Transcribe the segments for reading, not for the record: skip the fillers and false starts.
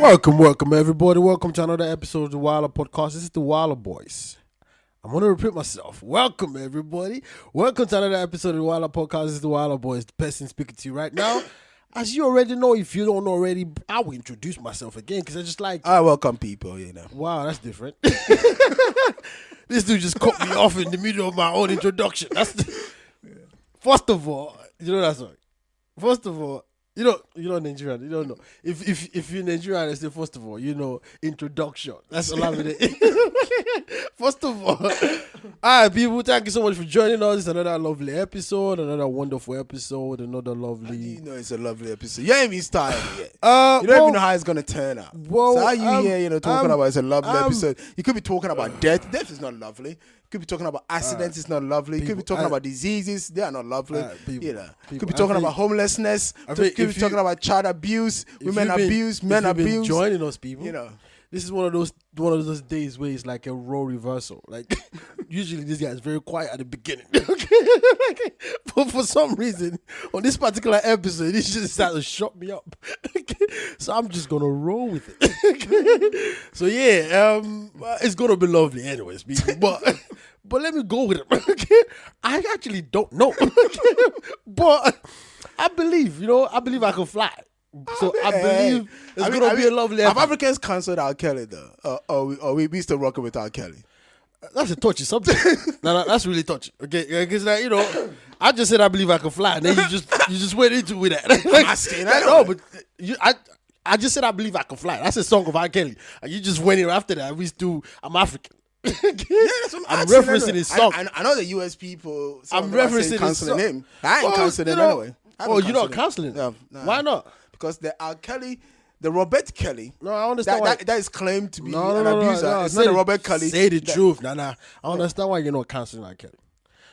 Welcome everybody. Welcome to another episode of the Wahaala Podcast. This is the Wahaala Boys. I'm going to repeat myself. Welcome everybody. Welcome to another episode of the Wahaala Podcast. This is the Wahaala Boys. The person speaking to you right now. As you already know, if you don't know already, I will introduce myself again because I just like... I welcome people, you know. Wow, that's different. This dude just cut me off in the middle of my own introduction. First of all, you know that song? First of all, you know Nigerian. You don't know. If you're Nigerian, I say first of all, introduction. That's all I'm gonna. First of all, alright, people. Thank you so much for joining us. It's another lovely episode, another wonderful episode, another lovely. You know it's a lovely episode. You ain't even started yet. You don't even know how it's gonna turn out. Well, so how you here, talking about it's a lovely episode? You could be talking about death. Death is not lovely. You could be talking about accidents. It's not lovely. You could be talking about diseases. They are not lovely. You could be talking about homelessness. You could be talking about child abuse, women abuse, men abuse. Joining us, people. This is one of those days where it's like a role reversal. Like usually this guy is very quiet at the beginning. Okay? But for some reason, on this particular episode, this just started to shut me up. Okay? So I'm just gonna roll with it. Okay? So yeah, it's gonna be lovely anyways, people. But let me go with it. Okay? I actually don't know. Okay? But I believe I can fly. So I believe it's going to be a lovely episode. Have Africans cancelled R. Kelly though? Or we still rocking with R. Kelly? That's a touchy subject. No, that's really touchy. Okay, because I just said I believe I can fly, and then you just went into with that. Like, I just said I believe I can fly. That's a song of R. Kelly, and you just went in after that. I'm African. Yeah, that's what I'm referencing his song. I know the US people. I'm referencing canceling him. I ain't canceling him anyway. You're not canceling? No. Why not? Because the R. Kelly, the Robert Kelly, no, I understand that is claimed to be an It's abuser. Not the Robert Kelly. Say the truth. I understand why you're not canceling R. Kelly.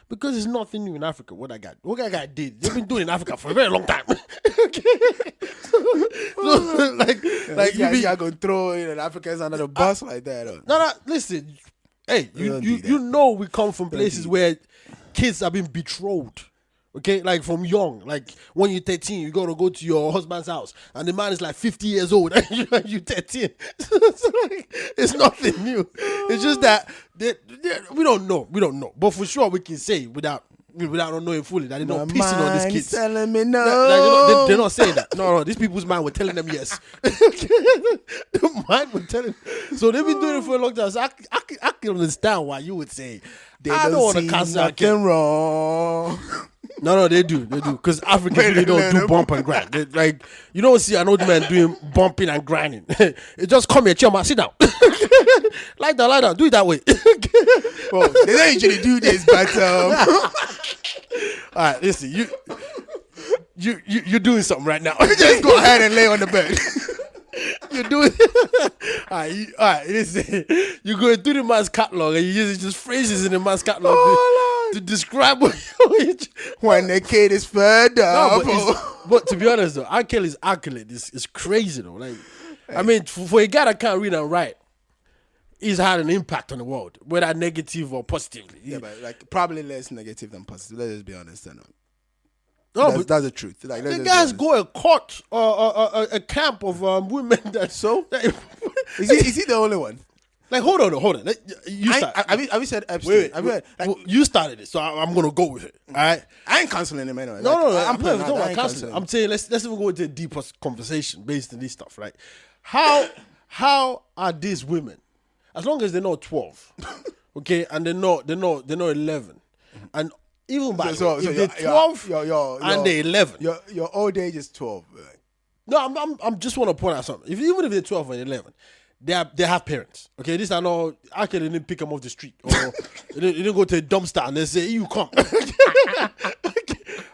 Because it's nothing new in Africa. What that guy did. They've been doing in Africa for a very long time. Okay. like you are going to throw Africans under the bus like that. No, listen. Hey, you know we come from places where kids have been betrothed. Okay, like from young, like when you're 13, you gotta go to your husband's house, and the man is like 50 years old, and you're 13. So it's nothing new. It's just that we don't know, but for sure we can say without not knowing fully that they're not pissing on these kids. Telling me no. They're not saying that. No, these people's mind were telling them yes. The mind were telling. So they've been doing it for a long time. So I can understand why you would say I don't want to cancel nothing wrong. No, they do. Because Africans really don't do bump and grind. You don't see an old man doing bumping and grinding. It just come here, chill, man, sit down. Lie down, do it that way. Well, they don't usually do this, but all right, listen, you're doing something right now. Just go ahead and lay on the bed. You're doing all right, listen. You're going through the man's catalog and you use just phrases in the man's catalog to describe when the kid is fed up. But to be honest though, R. Kelly's accolade is crazy though. Like, I mean, for a guy that can't read and write, he's had an impact on the world, whether negative or positively. Yeah, but like probably less negative than positive. Let's just be honest. No, that's the truth. Like, the guys go a court or a camp of women that so. Is he the only one? Like, hold on. Like, have you said Epstein? Wait. You started it, so I'm gonna go with it. All right. I ain't canceling him anyway. No. I'm canceling. I'm saying let's even go into a deeper conversation based on this stuff, right? How are these women, as long as they're not 12, okay, and they're not 11, and even back if they're 12 and they're 11, your old age is 12. Right? No, I'm just want to point out something. Even if they're 12 and 11. They have parents. Okay, these are not. I didn't pick them off the street, or they didn't go to a dumpster and they say, "You come."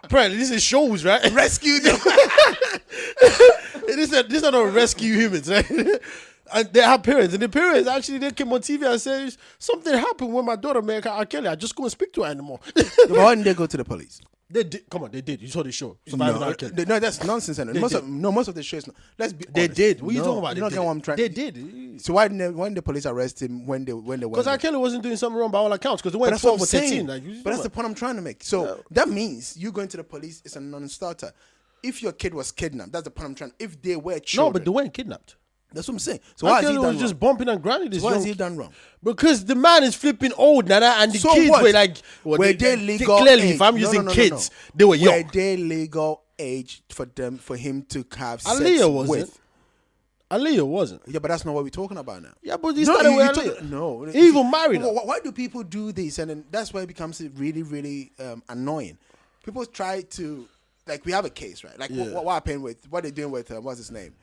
Apparently, this is shows, right? Rescue them. These are not rescue humans, right? And they have parents, and the parents actually they came on TV and said something happened when my daughter met R. Kelly. I just couldn't speak to her anymore. Why didn't they go to the police? They did. Come on, they did. You saw the show. No, that's nonsense. Most of the shows. Let's be honest. They did. What are you talking about? You don't get what I'm trying. They did. So why didn't the police arrest him when they went? Because R. Kelly wasn't doing something wrong by all accounts. Because they went 12 or 13. But that's the point I'm trying to make. So that means you going to the police is a non-starter. If your kid was kidnapped, that's the point I'm trying. If they were children, no, but they weren't kidnapped. That's what I'm saying. So R. Kelly was just bumping and grinding this. What has he done wrong? Because the man is flipping old, Nana, and the kids were like, were they legal? Clearly, age? If I'm using kids, they were young. Were they legal age for him to have sex with? Aaliyah wasn't. Yeah, but that's not what we're talking about now. Yeah, but he started with Aaliyah. No. He even married her. Why do people do this? And then that's why it becomes really, really annoying. People try to, like, we have a case, right? Like, what happened with, what they're doing with, what's his name?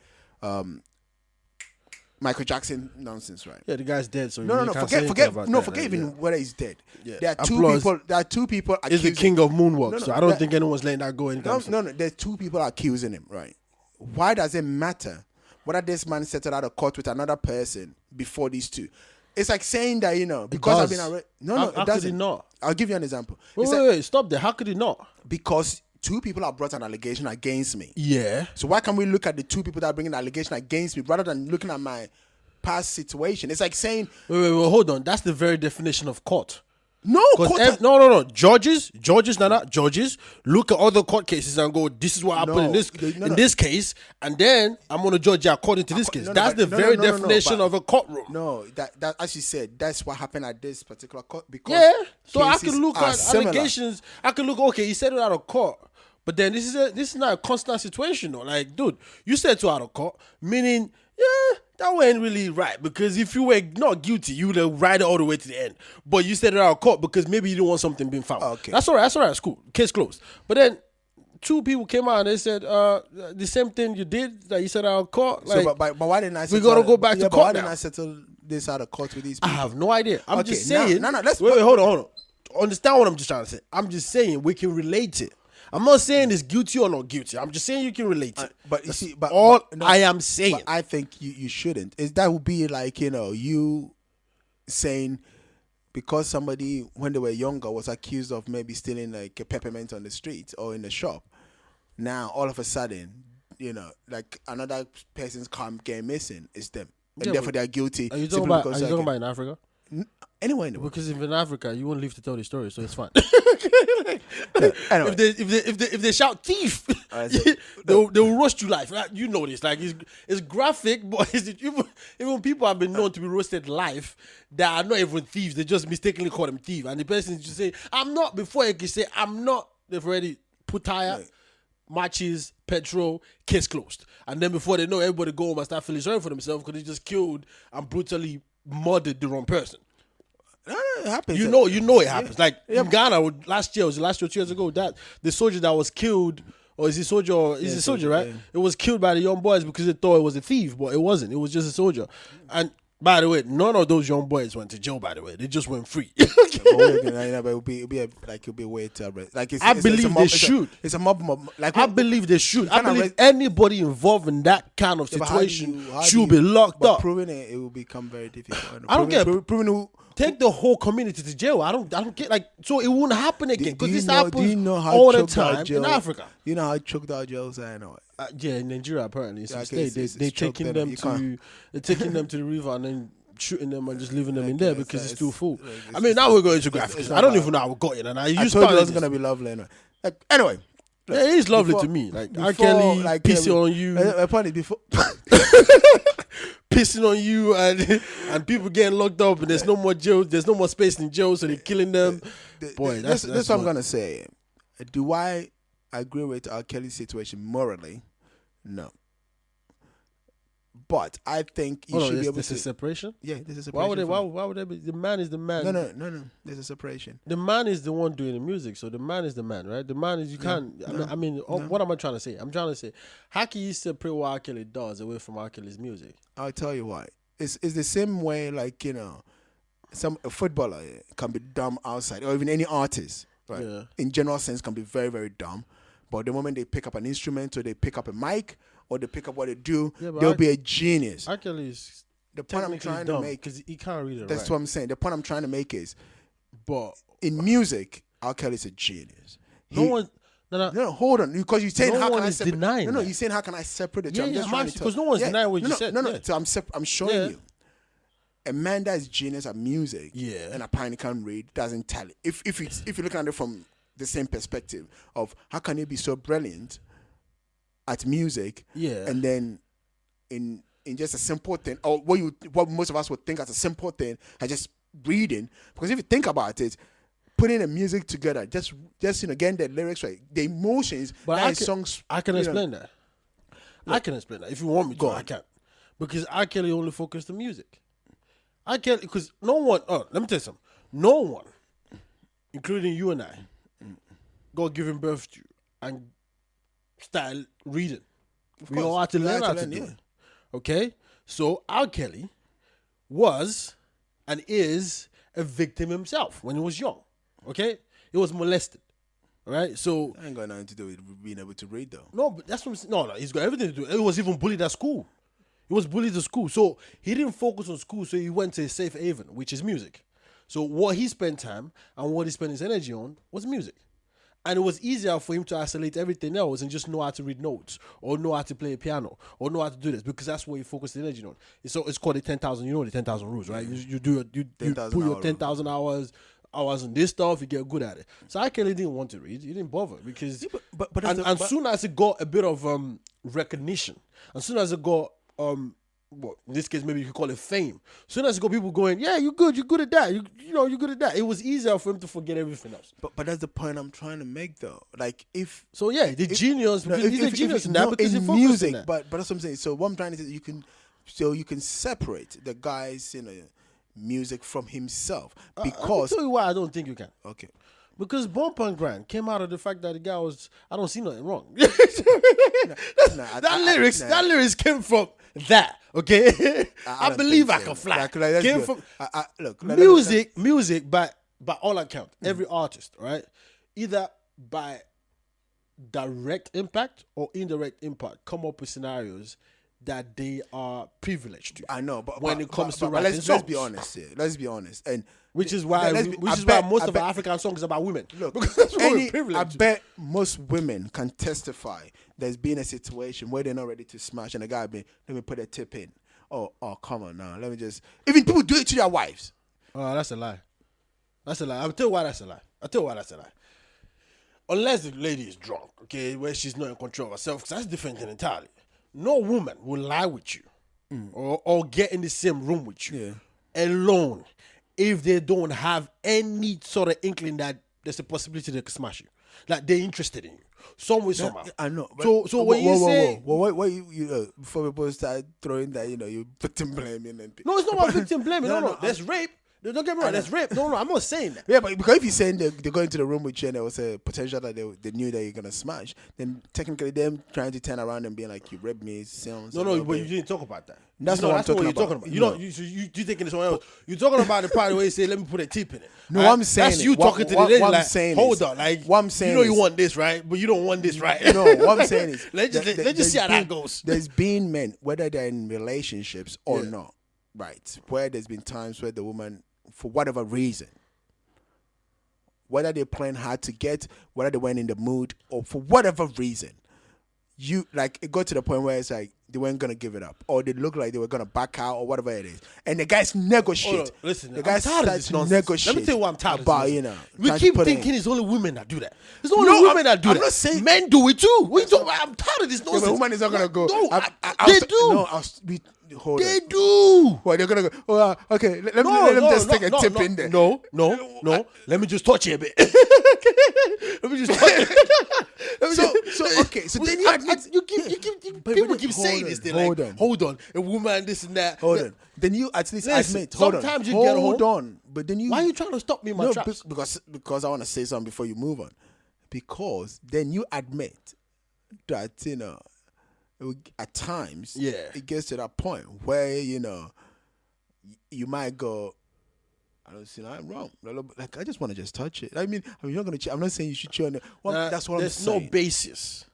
Michael Jackson nonsense, right? Yeah, the guy's dead. So forget even whether he's dead. Yeah. There are two people. He's the king of moonwalk, so I don't think anyone's letting that go anytime soon. No. There's two people accusing him, right? Why does it matter whether this man settled out of court with another person before these two? It's like saying that, because I've been arrested. No, it doesn't. Could he not? I'll give you an example. Wait, stop there. How could he not? Because two people have brought an allegation against me. Yeah. So why can't we look at the two people that are bringing an allegation against me rather than looking at my past situation? It's like saying... Wait, hold on. That's the very definition of court. No, no. Judges, look at other court cases and go, this is what happened in this case, and then I'm going to judge you according to this case. That's the very definition of a courtroom. No, that as you said, that's what happened at this particular court. Because so I can look at allegations. I can look, okay, he said it out of court, but then this is not a constant situation, though. Like, dude, you said to out of court, meaning, that wasn't really right, because if you were not guilty, you would have ride it all the way to the end. But you said it out of court because maybe you didn't want something being found. Okay. That's all right. It's cool. Case closed. But then two people came out and they said the same thing you did that you said out of court. Like, so, but why didn't I? We gotta go back to court. Why didn't I settle this out of court with these people? I have no idea. I'm just saying. No. Wait. Hold on. Understand what I'm just trying to say? I'm just saying we can relate it. I'm not saying it's guilty or not guilty. I'm just saying you can relate it. But you see, I am saying. But I think you shouldn't. That would be like, you saying because somebody when they were younger was accused of maybe stealing like a peppermint on the street or in the shop. Now all of a sudden, like another person's car getting missing is them, and therefore they are guilty. Are you talking about in Africa? Anywhere in the world. Because if in Africa, you won't live to tell the story, so it's fine. Anyway. If they shout thief, they will roast you live. Like, you know this. Like it's graphic, but even people have been known to be roasted live that are not even thieves. They just mistakenly call them thief, and the person just say, "I'm not." Before they can say, "I'm not," they've already put tire, matches, petrol, case closed, and then before they know, everybody go home and start feeling sorry for themselves because they just killed and brutally murdered the wrong person. No, it happens. You know it happens. Like in Ghana, last year, 2 years ago, that the soldier that was killed, or is he soldier? Or is he soldier, right? Yeah. It was killed by the young boys because they thought it was a thief, but it wasn't. It was just a soldier. And by the way, none of those young boys went to jail. By the way, they just went free. But it'll be a way to arrest. Like I believe they should. It's a mob. Like I believe they should. I believe anybody involved in that kind of situation should be locked up. Proving it will become very difficult. I don't get proving who. Take the whole community to jail. I don't get like, so it won't happen again because this happens all the time in Africa. You know how choked out jails are, I know. Yeah, in Nigeria apparently. They're taking them to the river and then shooting them and just leaving them in there because it's too full. I mean, now we're going to graphics. I don't even know how we got it. And I told you it was gonna be lovely anyway. Anyway. Yeah, it is lovely to me. Like R. Kelly pissing on you. Pissing on you and people getting locked up and there's no more jail, there's no more space in jail, so they're killing them. Boy, that's what I'm gonna say. Do I agree with R. Kelly's situation morally? No. But I think you should be able to. There's a separation? Yeah, there's a separation. Why would they be? The man is the man. No. There's a separation. The man is the one doing the music, so the man is the man, right? The man is, you can't. I mean, what am I trying to say? I'm trying to say, how can you separate what R. Kelly does away from R. Kelly's music? I'll tell you why. It's the same way, like, a footballer can be dumb outside, or even any artist, right? Yeah. In general sense, can be very, very dumb. But the moment they pick up an instrument or they pick up a mic, or they pick up what they do, they'll be a genius. R. Kelly is the point I'm trying to make, because he can't read it. That's right. what I'm saying. The point I'm trying to make is, but in music, R. Kelly's a genius. No, hold on, because you're saying how can I separate? No, you're saying how can I separate the two? Because no one's denying what you said. No. So I'm showing you. A man that is genius at music, and apparently can't read, doesn't tell it. If you're looking at it from the same perspective of how can he be so brilliant at music, and then in in just a simple thing, or what most of us would think as a simple thing, and just reading. Because if you think about it, putting the music together, just getting the lyrics right, the emotions, but songs. I can explain that. I can explain that if you want me to. I can, because R. Kelly only focused on music. I can't, because no one. Oh, let me tell you something. No one, including you and I, got given birth to and start reading. We all had to learn how to do it. Okay, so R. Kelly was and is a victim himself when he was young. Okay, he was molested. Right, so I ain't got nothing to do with being able to read, though. No, but that's what I'm saying. No, he's got everything to do. He was even bullied at school. He was bullied at school, so he didn't focus on school. So he went to a safe haven, which is music. So what he spent time and what he spent his energy on was music, and it was easier for him to isolate everything else and just know how to read notes or know how to play a piano or know how to do this, because that's what he focused his energy on. So it's called the 10,000. You know the 10,000 rules, right? You put your 10,000 hours on this stuff, you get good at it. So I Kelly didn't want to read. He didn't bother because, but soon as it got a bit of recognition, as soon as it got well, in this case maybe you could call it fame. As soon as it got people going, yeah, you're good at that. You're good at that. It was easier for him to forget everything else. But that's the point I'm trying to make, though. Like he's a genius. He's a genius in that because he focused music. on that. But that's what I'm saying. So what I'm trying to say, you can separate the guy's music from himself, because I'll tell you why I don't think you can. Okay. Because Bump and Grind came out of the fact that the guy was, I don't see nothing wrong. That lyrics came from that, okay? I believe I can fly. Came from music by all account, every artist, right? Either by direct impact or indirect impact, come up with scenarios that they are privileged to. I know, but when it comes to writing songs. Let's be honest here. Let's be honest, and which is why most of our African songs are about women. Look, because that's what we're privileged. I bet most women can testify. There's been a situation where they're not ready to smash, and the guy been, let me put a tip in. Oh, come on now. Let me just. Even people do it to their wives. Oh, that's a lie. That's a lie. I'll tell you why that's a lie. Unless the lady is drunk, okay, where she's not in control of herself, because that's different than entirely. No woman will lie with you or get in the same room with you alone if they don't have any sort of inkling that there's a possibility they can smash you. Like they're interested in you. Some way, somehow. I know. So when you say... Why you before people start throwing that, you victim blaming and... No, it's not about victim blaming. No. There's rape. Don't get me wrong, that's rape. No, I'm not saying that. Yeah, but because if you're saying they go into the room with you and there was a potential that they knew that you're going to smash, then technically them trying to turn around and being like, you raped me, sounds... No, but you didn't talk about that. That's not what you're talking about. You thinking it's someone else. You're talking about the part where you say, let me put a tip in it. No, right? I'm saying that's you talking to the lady like, hold on, like, what I'm saying you want this, right? But you don't want this, right? No, what I'm saying is... let's just see how that goes. There's been men, whether they're in relationships or not, right, where there's been times where the woman... for whatever reason, whether they're playing hard to get, whether they weren't in the mood, or for whatever reason, it got to the point where it's like they weren't gonna give it up, or they looked like they were gonna back out, or whatever it is, and the guys negotiate. Listen, the guys tired of this nonsense. Negotiate. Let me tell you what I'm tired about. We keep thinking it's only women that do that. It's only women that do that. I'm not saying men do it too. I'm tired of this nonsense. Yeah, but woman is not gonna go. No, they do. No, they do. Well, they're gonna go. Oh, okay. Let them just take a tip in there. No. Let me just touch it a bit. Let me just touch it. Okay. So then people keep saying this. Hold on. A woman, this and that. Hold on. Then you at least admit. Sometimes you get hold on. But then you. Why are you trying to stop me in my tracks? Because I want to say something before you move on. Because then you admit that at times, it gets to that point where you might go, I don't see nothing wrong. Like I just want to just touch it. I mean, you're not gonna. I'm not saying you should chew on it. That's what I'm saying. There's no basis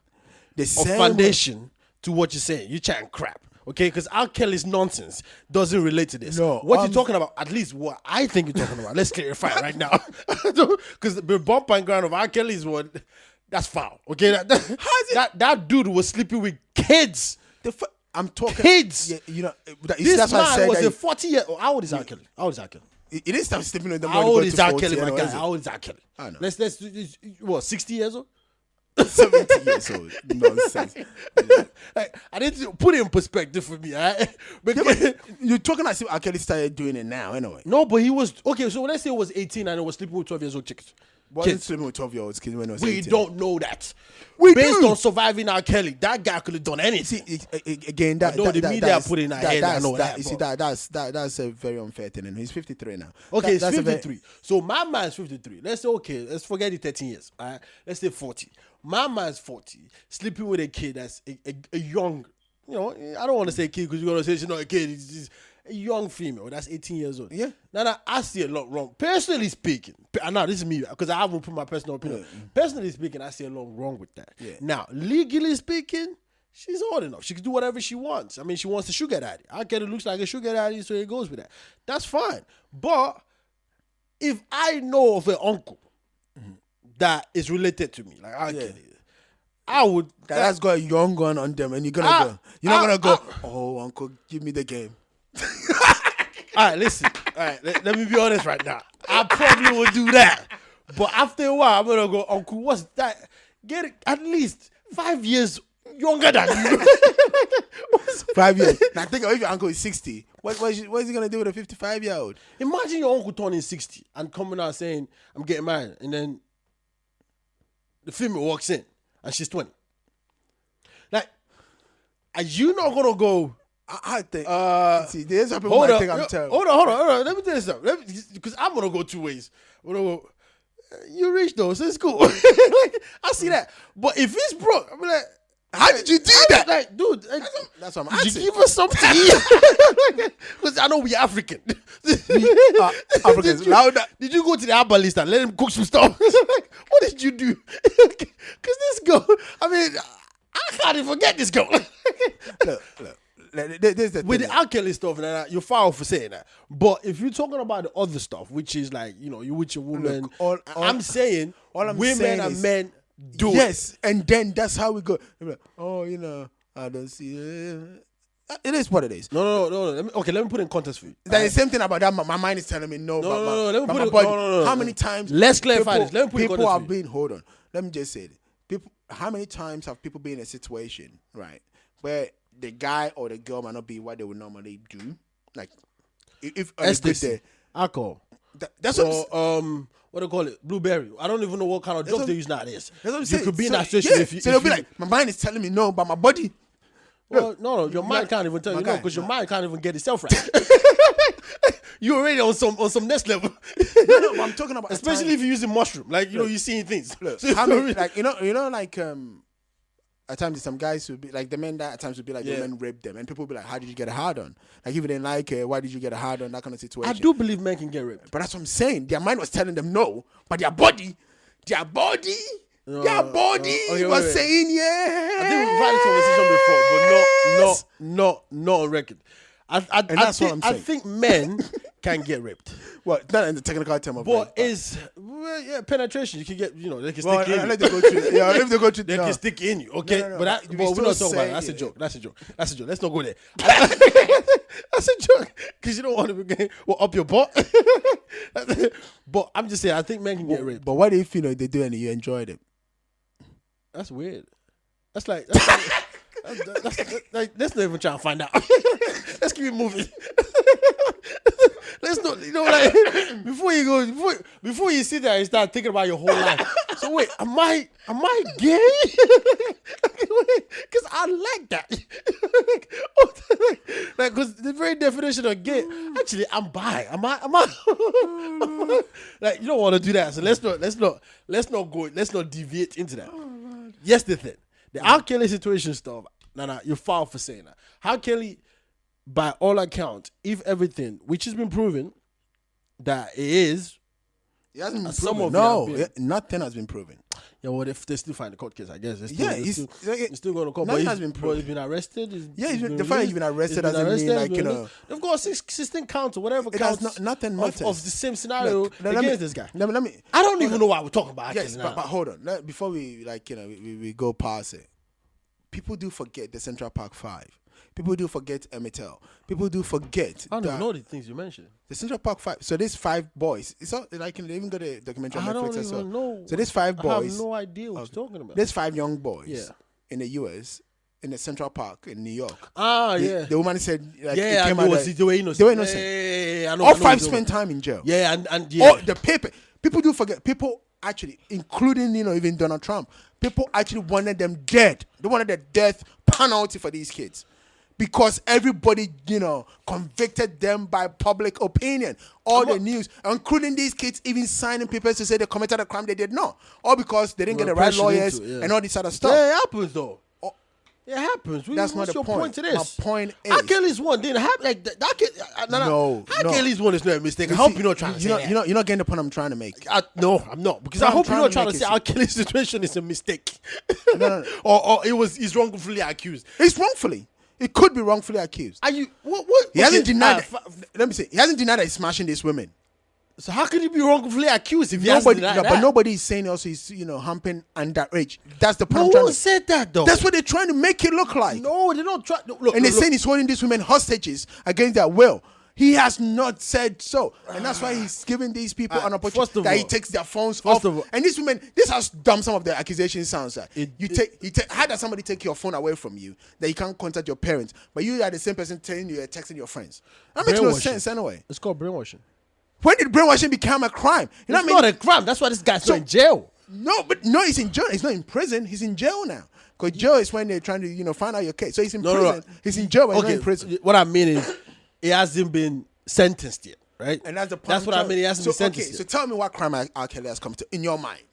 or foundation to what you're saying. You're chatting crap, okay? Because R. Kelly's nonsense doesn't relate to this. No, what you're talking about, at least what I think you're talking about. Let's clarify right now, because the bump and grind of R. Kelly's one. That's foul, okay? That dude was sleeping with kids. I'm talking kids. Yeah, this man was a 40-year-old. How old is R. Kelly? It is time sleeping with them. How old is R. Kelly, my guy? How old is R. Kelly? I know. Let's 60 years old? 70 years old. Nonsense. Like, I need to put it in perspective for me, right? Because You're talking as if R. Kelly started doing it now, anyway. no, but he was okay. So let's say it was 18 and it was sleeping with 12 years old chicks. Wasn't sleeping with 12-year-olds kids when it was We 18. don't know that. We Based do. on surviving R. Kelly, that guy could have done anything. Again, that Although the media put it in our head, I know that, You see, that's a very unfair thing. And he's 53 now. Okay, That's it's 53. So my man's 53. Let's say, okay, let's forget the 13 years. All right? Let's say 40. My man's 40, sleeping with a kid that's a young, you know, I don't want to say kid because you're going to say she's not a kid. She's a young female that's 18 years old. Yeah. Now, I see a lot wrong. Personally speaking, now this is me because I haven't put my personal opinion. Personally speaking, I see a lot wrong with that. Yeah. Now, legally speaking, she's old enough. She can do whatever she wants. I mean, she wants a sugar daddy. I get it looks like a sugar daddy, so it goes with that. That's fine. But if I know of an uncle that is related to me, like I get it, I would. That's got a young gun on them, and you're not gonna go. Oh, uncle, give me the game. All right, listen. All right, let me be honest right now. I probably would do that, but after a while, I'm gonna go, uncle, what's that? Get it at least 5 years younger than you. 5 years. Now think of if your uncle is 60. What is he gonna do with a 55-year-old? Imagine your uncle turning 60 and coming out saying, "I'm getting married," and then the female walks in and she's 20. Like, are you not gonna go? I think. See, there's some people Hold might on, think I'm terrible. hold on. Let me tell you something. Because I'm gonna go 2 ways. I'm gonna go, you rich though, so it's cool. Like, I see that. But if it's broke, I'm like, How did you do that? Like, dude, That's what I'm did asking. you give us something to eat? Because I know we're African. Africans. Did you go to the herbalist and let him cook some stuff? Like, what did you do? Because this girl, I mean, I can't even forget this girl. Look. There's the With thing. the R. Kelly stuff, you're far off for saying that. But if you're talking about the other stuff, which is like, you know, you with your woman, Look, I'm saying women saying and is- men do it. Yes, and then that's how we go. Like, oh, you know, I don't see it. It is what it is. No. Let me put it in context for you. That's the same thing about that. My mind is telling me no. No. Let me but put my it. body, No. How many times? Let's clarify this. Let me put it in people context have for you. been. Hold on. Let me just say it. How many times have people been in a situation, right, where the guy or the girl might not be what they would normally do? Like, if on a good day, alcohol. That's So, what. what do you call it? Blueberry. I don't even know what kind of drugs they use nowadays. That's what I'm You saying. could be in So, that situation yeah. if you. So they'll be like, my mind is telling me no, but my body. Well, no, your mind can't even tell you no because your mind can't even get itself right. You're already on some next level. No, but I'm talking about Especially if you're using mushroom, like you're seeing things. Look, So how many, like you know, like at times some guys would be like the men that at times would be like the men rape them, and people would be like, how did you get a hard on? Like if they didn't like why did you get a hard on? That kind of situation. I do believe men can get raped. But that's what I'm saying. Their mind was telling them no, but their body okay, was wait. saying I think we've had this conversation before, but not on record. I think men can get raped. Well, not in the technical term of But rape, penetration. You can get, they can well, stick in you. let them go through. Yeah, if they go through, They can stick in you, okay? No. But We we're still not talking about it. say- That's a joke. Let's not go there. That's a joke. Because you don't want to be up your butt. But I'm just saying, I think men can get raped. But what if they do it and you enjoyed it? That's weird. That's like let's not even try to find out. Let's keep it moving. Let's not, like before you sit there and start thinking about your whole life. So wait, am I gay? Because I like that. Like, because the very definition of gay, actually, I'm bi. Am I? Like, you don't want to do that. So let's not deviate into that. Yes, the thing. The R. Kelly situation stuff, you're foul for saying that. R. Kelly, by all accounts, if everything, which has been proven that it is, It hasn't been some proven. of No, it nothing has been proven. yeah, well, if they still find the court case, I guess. It's still going to court. Nothing But has been proven. he's been arrested. The fact he's been arrested doesn't mean like They've got 16 counts or whatever It has counts nothing of matters. the same scenario Look, against this guy. Let me. I don't even know why we're talking about Yes, Kelly now. but hold on. Before we we go past it, people do forget the Central Park 5. People do forget Emitel. People do forget. I don't even know the things you mentioned. The Central Park 5. So there's 5 boys. It's all like they even got a documentary on Netflix. I don't even know. So there's 5 boys. I have no idea what you're talking about. There's 5 young boys in the US. In the Central Park in New York. The woman said, like, they were innocent. They were innocent. Yeah, all 5 spent time in jail. Yeah, and all the paper. People do forget. People actually, including even Donald Trump, people actually wanted them dead. They wanted the death penalty for these kids. Because everybody, convicted them by public opinion. All the news, including these kids, even signing papers to say they committed a crime they did not. All because they didn't get the right lawyers and all this other stuff. Yeah, it happens though. It happens. That's not the point. To this? My point is, R. Kelly's one didn't happen like that. R. Kelly's one is not a mistake. I hope you're not trying to say that. You're not getting the point I'm trying to make. No, I'm not, because I hope you're not trying to say R. Kelly's situation is a mistake. No. or he's wrongfully accused. It's wrongfully. It could be wrongfully accused. Are you what? He hasn't denied. Let me say, he hasn't denied that he's smashing these women. So how could he be wrongfully accused if he hasn't denied that? But nobody is saying also he's humping underage. That's the point. No one said that though. That's what they're trying to make it look like. No, they're not trying. Look, and they're saying he's holding these women hostages against their will. He has not said so, and that's why he's giving these people an opportunity that he takes their phones off. And these women, this has dumb some of the accusations sounds like. How does somebody take your phone away from you that you can't contact your parents, but you are the same person telling you you're texting your friends? That makes no sense anyway. It's called brainwashing. When did brainwashing become a crime? It's not a crime. That's why this guy's not in jail. No, he's in jail. He's not in prison. He's in jail now. Because jail is when they're trying to, find out your case. So he's in prison. No. He's in jail, but he's not in prison. What I mean is, he hasn't been sentenced yet, right? And that's the point. That's what I mean. He hasn't been sentenced yet. So tell me what crime R. Kelly has come to in your mind.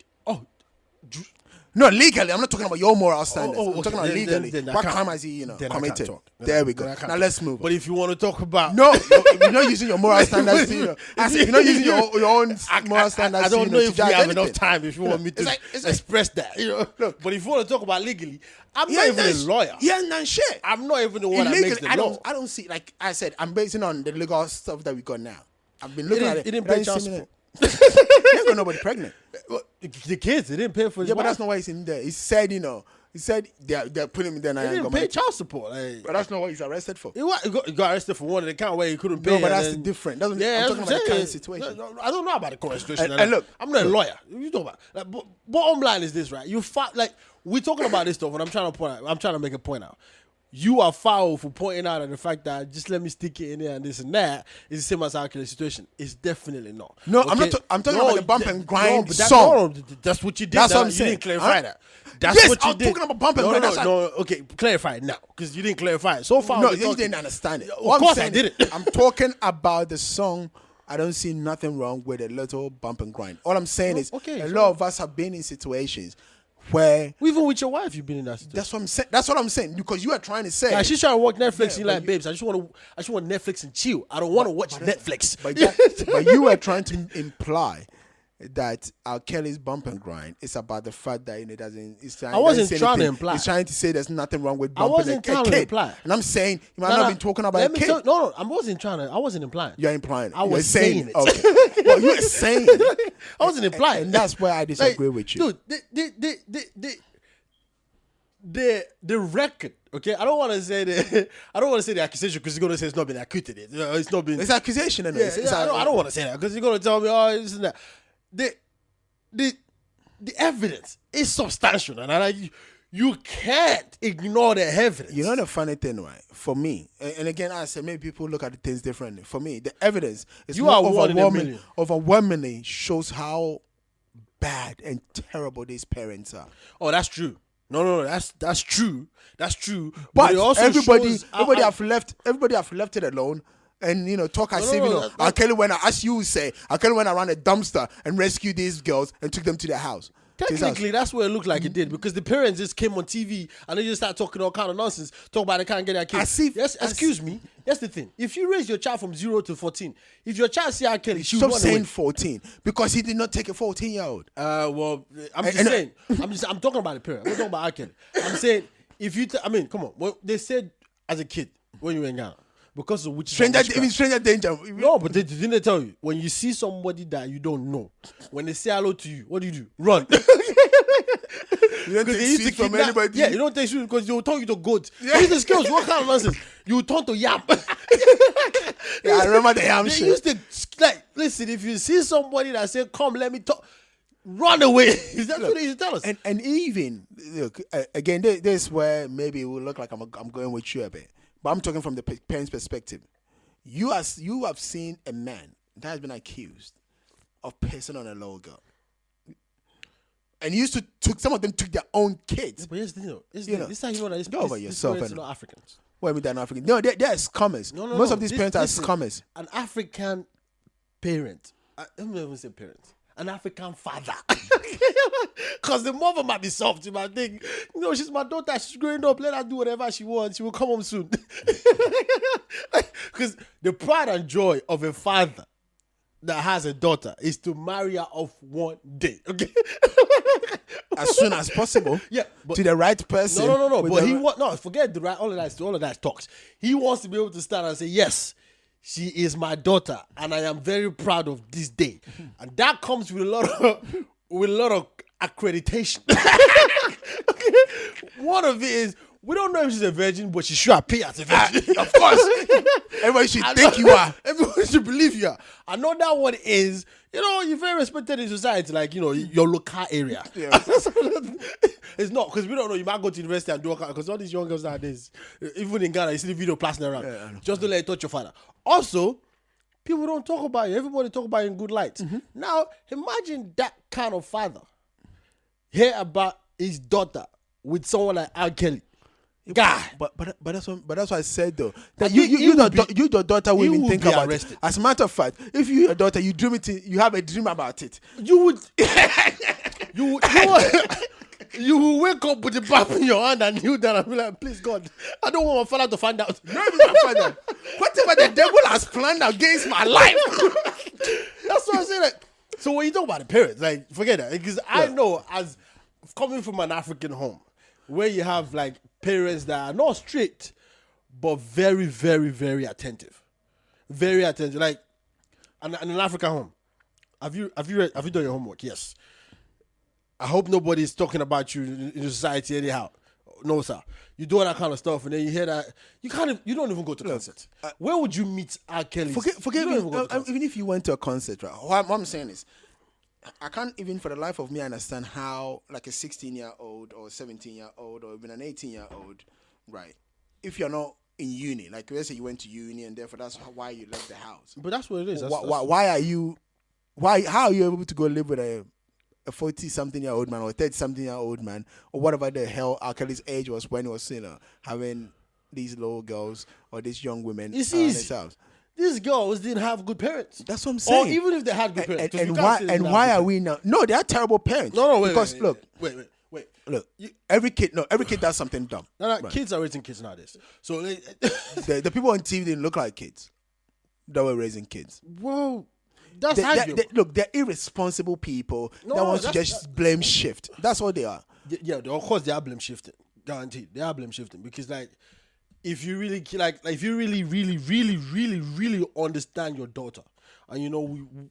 No, legally. I'm not talking about your moral standards. I'm talking about legally. What crime has he, committed? There we go. Now let's move on. But if you want to talk about... No, you're not using your moral standards. You're not using your own moral standards. I don't know if we have enough time if you want me to express that. Look, but if you want to talk about legally, I'm not even a lawyer. Yeah, none shit. I'm not even the one that makes the law. I don't see, like I said, I'm basing on the legal stuff that we got now. I've been looking at it. It didn't pay child support. He ain't got nobody pregnant. The kids, they didn't pay for his wife. But that's not why he's in there. He said, they're putting him in there now. He didn't pay child support. But that's not what he's arrested for. He got arrested for one of the count where he couldn't pay. No, but that's the different. I'm talking about the current situation. I don't know about the current situation. And look, I'm not a lawyer. You talk about. Bottom line is this, right? We're talking about this stuff, and I'm trying to make a point out. You are foul for pointing out at the fact that just let me stick it in there and this and that is the same as our situation. It's definitely not. No, okay? I'm talking about the bump and grind song. That's what you did. That's what I'm saying. You didn't clarify that. That's what you did. I'm talking about bump and grind. No, okay, clarify it now because you didn't clarify it. So far, you didn't understand it. Of course I didn't. I'm talking about the song. I don't see nothing wrong with a little bump and grind. All I'm saying is a lot of us have been in situations where even with your wife, you've been in that situation. That's what I'm saying. That's what I'm saying because you are trying to say. Yeah, she's trying to watch Netflix. And babes, I just want Netflix and chill. I don't want to watch Netflix. But you were trying to imply that R. Kelly's bump and grind is about the fact that it doesn't. I wasn't trying to imply. He's trying to say there's nothing wrong with bumping a kid. Imply. And I'm saying you might not have been talking about a kid. No, I wasn't trying to. I wasn't implying. You're implying. I was saying it. Okay. Well, you were saying it. I wasn't implying. And that's where I disagree with you. Dude, the record, okay. I don't want to say the accusation because you're gonna say it's not been acquitted. It's not been. It's accusation, and I don't want to say that because you're gonna tell me, oh, this and that. The evidence is substantial, and you can't ignore the evidence. You know the funny thing, right? For me, and again, I said maybe people look at the things differently. For me, the evidence is overwhelmingly shows how bad and terrible these parents are. Oh, that's true. No, that's true. That's true. But everybody have left it alone. And talk as if R. Kelly went around a dumpster and rescued these girls and took them to their house. Technically, that's what it looked like it did because the parents just came on TV and they just started talking all kind of nonsense, talk about they can't get their kids. Excuse me. That's the thing. If you raise your child from 0 to 14, if your child see R. Kelly, she will run away. Stop saying 14 because he did not take a 14-year-old. Well, I'm just saying. I'm talking about the parent. I'm talking about R. Kelly. I'm saying if you, come on. Well, they said as a kid when you were in Ghana. Because of which stranger danger. No, but didn't they tell you when you see somebody that you don't know, when they say hello to you, what do? Run. You don't take sweets from anybody. Yeah, you don't take sweets because they'll turn you to goat. Yeah. These skills, what kind of nonsense? You turn to yam. Yeah, I remember the yam shit. They used to, like, listen, if you see somebody that say, come, let me talk, run away. That's what they used to tell us. And even, look, again, this is where maybe it will look like I'm going with you a bit. But I'm talking from the parents' perspective. You have seen a man that has been accused of pissing on a little girl. And some of them took their own kids. Yeah, but here's the thing, this is how you know that go over yourself. These not Africans. What do you mean they're not African? No, they're scummers. Most of these parents are scummers. An African parent, I don't even say parent, an African father. Because the mother might be soft. You might think, she's my daughter, she's growing up, let her do whatever she wants, she will come home soon. Because the pride and joy of a father that has a daughter is to marry her off one day. Okay? As soon as possible. Yeah, but to the right person. No. But forget the right. All of that talks. He wants to be able to stand and say, yes, she is my daughter, and I am very proud of this day. And that comes with a lot of accreditation. Okay? One of it is, we don't know if she's a virgin, but she should appear as a virgin. Of course. Everybody should think you are. Everyone should believe you are. Another one is, you're very respected in society, like, your local area. Yeah. It's not, because we don't know. You might go to university and do all kinds, because all these young girls nowadays, even in Ghana, you see the video passing around. Yeah, just don't let it touch your father. Also, people don't talk about you. Everybody talk about you in good light. Mm-hmm. Now, imagine that kind of father hear about his daughter with someone like R. Kelly. God, but that's what I said though. That your daughter will even think about arrested. It. As a matter of fact, if your daughter, you have a dream about it. You would wake up with the Bible in your hand and kneel down and be like, please God, I don't want my father to find out. Whatever the devil has planned against my life. That's what I say. Like, so when you talk about the parents, like, forget that, because I know, as coming from an African home, where you have like parents that are not strict, but very, very, very attentive. Very attentive. Like, in an African home, have you done your homework? Yes. I hope nobody's talking about you in society anyhow. No, sir. You do all that kind of stuff, and then you hear that you don't even go to concerts. Where would you meet R. Kelly? Forget even if you went to a concert, right? What I'm saying is, I can't even for the life of me understand how, like, a 16-year-old or 17-year-old or even an 18-year-old, right? If you're not in uni, like, let's say you went to uni and therefore that's why you left the house. But that's what it is. How are you able to go live with a 40-something-year-old man or a 30-something-year-old man or whatever the hell R. Kelly's age was when he was, having these little girls or these young women in his house? These girls didn't have good parents. That's what I'm saying. Or even if they had good parents. And why are we now? No, they are terrible parents. No, wait. Because wait. Look, every kid does something dumb. No, right. Kids are raising kids nowadays. So the people on TV didn't look like kids that were raising kids. Well, that's arguable. They're irresponsible people that want to just blame shift. That's what they are. Yeah, of course they are blame shifting. Guaranteed, they are blame shifting because if you really if you really understand your daughter and you know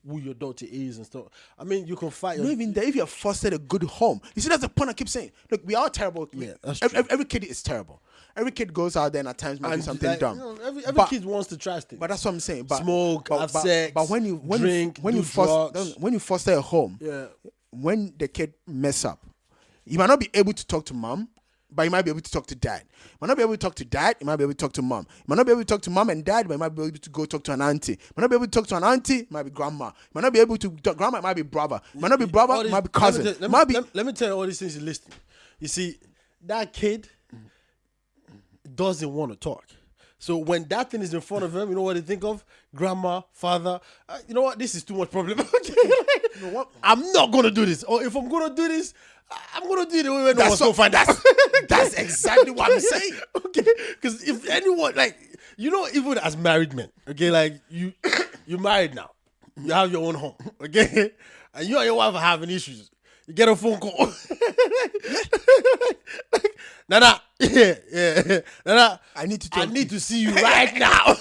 who your daughter is and stuff, I mean, you can fight. Not even that. If you have fostered a good home, you see, that's the point I keep saying. Look, we are terrible. Yeah, that's true. Every kid is terrible. Every kid goes out there and at times might do something dumb. Every kid wants to try things. But that's what I'm saying. Smoke, have sex, but when you foster a home, when the kid mess up, you might not be able to talk to mom, but you might be able to talk to dad. You might not be able to talk to dad, you might be able to talk to mom. You might not be able to talk to mom and dad, but you might be able to go talk to an auntie. You might not be able to talk to an auntie, it might be grandma. You might not be able to talk, grandma, it might be brother. It might not be brother, it might be cousin. Let me tell you all these things you're listening. You see, that kid doesn't want to talk. So when that thing is in front of him, you know what they think of? Grandma, father. You know what? This is too much problem. You know what? I'm not going to do this. Or if I'm going to do this, I'm going to do it the way no one's going to find out. That's exactly what I'm saying. Okay? Because if anyone, even as married men, okay, like, you're married now. You have your own home, okay? And you and your wife are having issues. You get a phone call. Nana, Nana, I need to see you right now.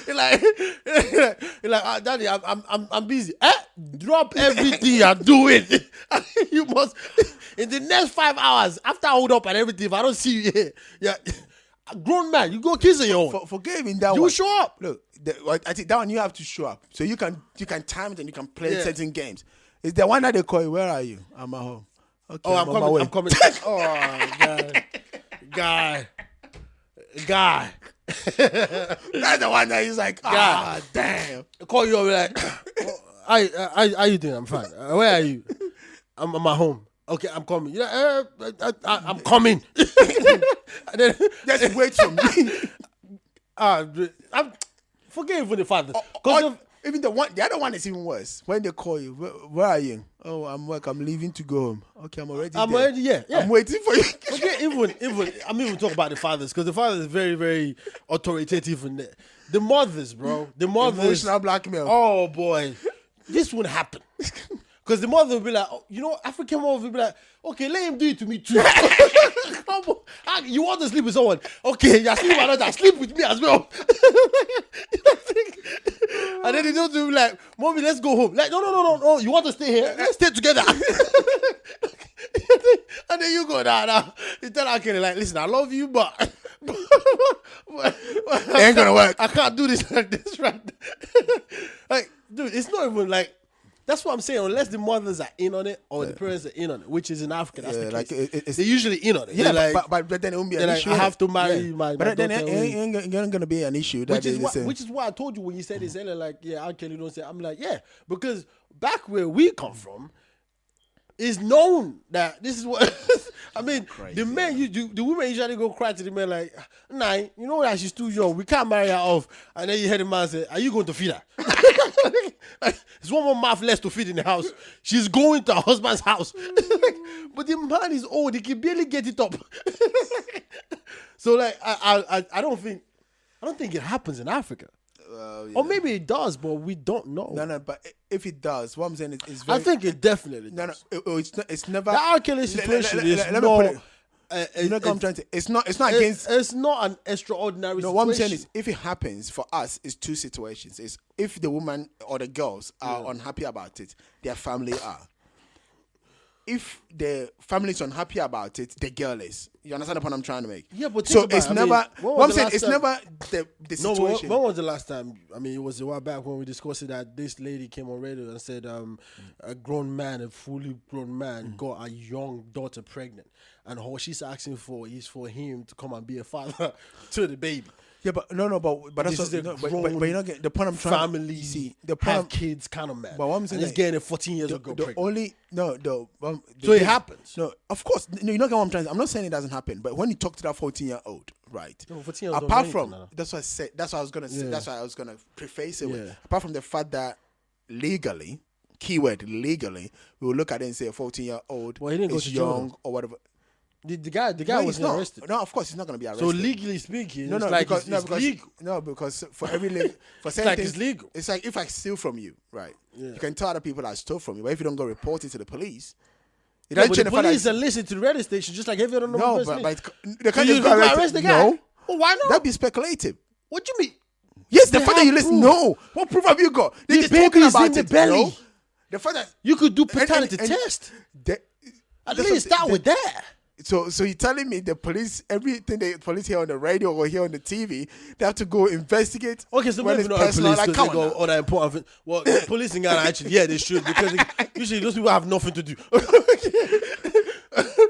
You're like, Daddy, I'm busy. Drop everything you're doing. You must. in the next 5 hours, after I hold up and everything, if I don't see you here, yeah, a grown man, you go kiss on your own. Forget even that you one. Show up. Look, I think that one you have to show up. So you can time it and you can play certain games. It's the one that they call you, where are you? I'm at home. Okay, oh, I'm coming. Oh, guy. That's the one that he's like, damn. I call you over like, how you doing? I'm fine. Where are you? I'm at home. Okay, I'm coming. I'm coming. And then, just wait for me. I'm forget even the father. Even the other one is even worse. When they call you, where are you? Oh, I'm work. I'm leaving to go home. Okay, I'm already there. Yeah. I'm waiting for you. Okay, I'm even talking about the fathers because the fathers is very, very authoritative in there. The mothers, bro. The mothers. Emotional blackmail. Oh boy, this would happen. Because the mother will be like, African mother will be like, okay, let him do it to me too. You want to sleep with someone? Okay, you're sleeping with another. Sleep with me as well. And then they don't do like, mommy, let's go home. Like, no. You want to stay here? Let's stay together. And then you go now. You tell her, okay, like, listen, I love you, but it ain't gonna work. I can't do this like this, right? Like, dude, it's not even like. That's what I'm saying. Unless the mothers are in on it or the parents are in on it, which is in Africa, that's the case. They're usually in on it. Yeah, like, but then it won't be an issue. I have to marry my But then daughter. it ain't gonna be an issue. Which is why I told you when you said this earlier, like, yeah, Kelly don't say. I'm like, yeah, because back where we come from, it's known that this is what. I mean, crazy, the men, the women usually go cry to the men like, nah, you know that she's too young. We can't marry her off. And then you hear the man say, are you going to feed her? There's one more mouth less to feed in the house. She's going to her husband's house. But the man is old. He can barely get it up. So like, I don't think it happens in Africa. Or maybe it does, but we don't know. No, but if it does, what I'm saying is very... I think it definitely does. No, it's never... The R. Kelly situation is let me put it... you know what I'm trying to... It's not against... It's not an extraordinary situation. What I'm saying is, if it happens, for us, it's two situations. It's if the woman or the girls are unhappy about it, their family are. If the family is unhappy about it, the girl is. You understand the point I'm trying to make? Yeah, but so it's never. What I'm saying, it's never the situation. When was the last time? I mean, it was a while back when we discussed it that this lady came on radio and said a grown man, a fully grown man, got a young daughter pregnant, and all she's asking for is for him to come and be a father to the baby. Yeah, but but that's but you're not getting the point I'm trying family to see. The point have kids kind of man. But what I'm saying is getting a 14 years ago. So it happens. No, of course. No, you know what I'm trying to, I'm not saying it doesn't happen, but when you talk to that 14-year-old, right? No, 14-year-olds apart from that's what I said. That's what I was gonna say. That's why I was gonna preface it with. Apart from the fact that legally, keyword legally, we will look at it and say a 14-year-old is young or whatever. The guy was not arrested. No, of course he's not going to be arrested. So legally speaking, no, because it's legal. No, because for every for it's like it's legal. It's like if I steal from you, right? Yeah. You can tell other people I stole from you, but if you don't go report it to the police, but the police are listening to the radio station just like every other normal person. No, but they can't just go arrest the guy. No, well, why not? That'd be speculative. What do you mean? Yes, the fact that you listen. No, what proof have you got? They just talking about in the belly. No? The fact that you could do paternity test. At least start with that. So you're telling me the police, everything the police hear on the radio or hear on the TV, they have to go investigate? Okay, so maybe not police because they go all that important. Well, police in Ghana actually, they should because usually those people have nothing to do.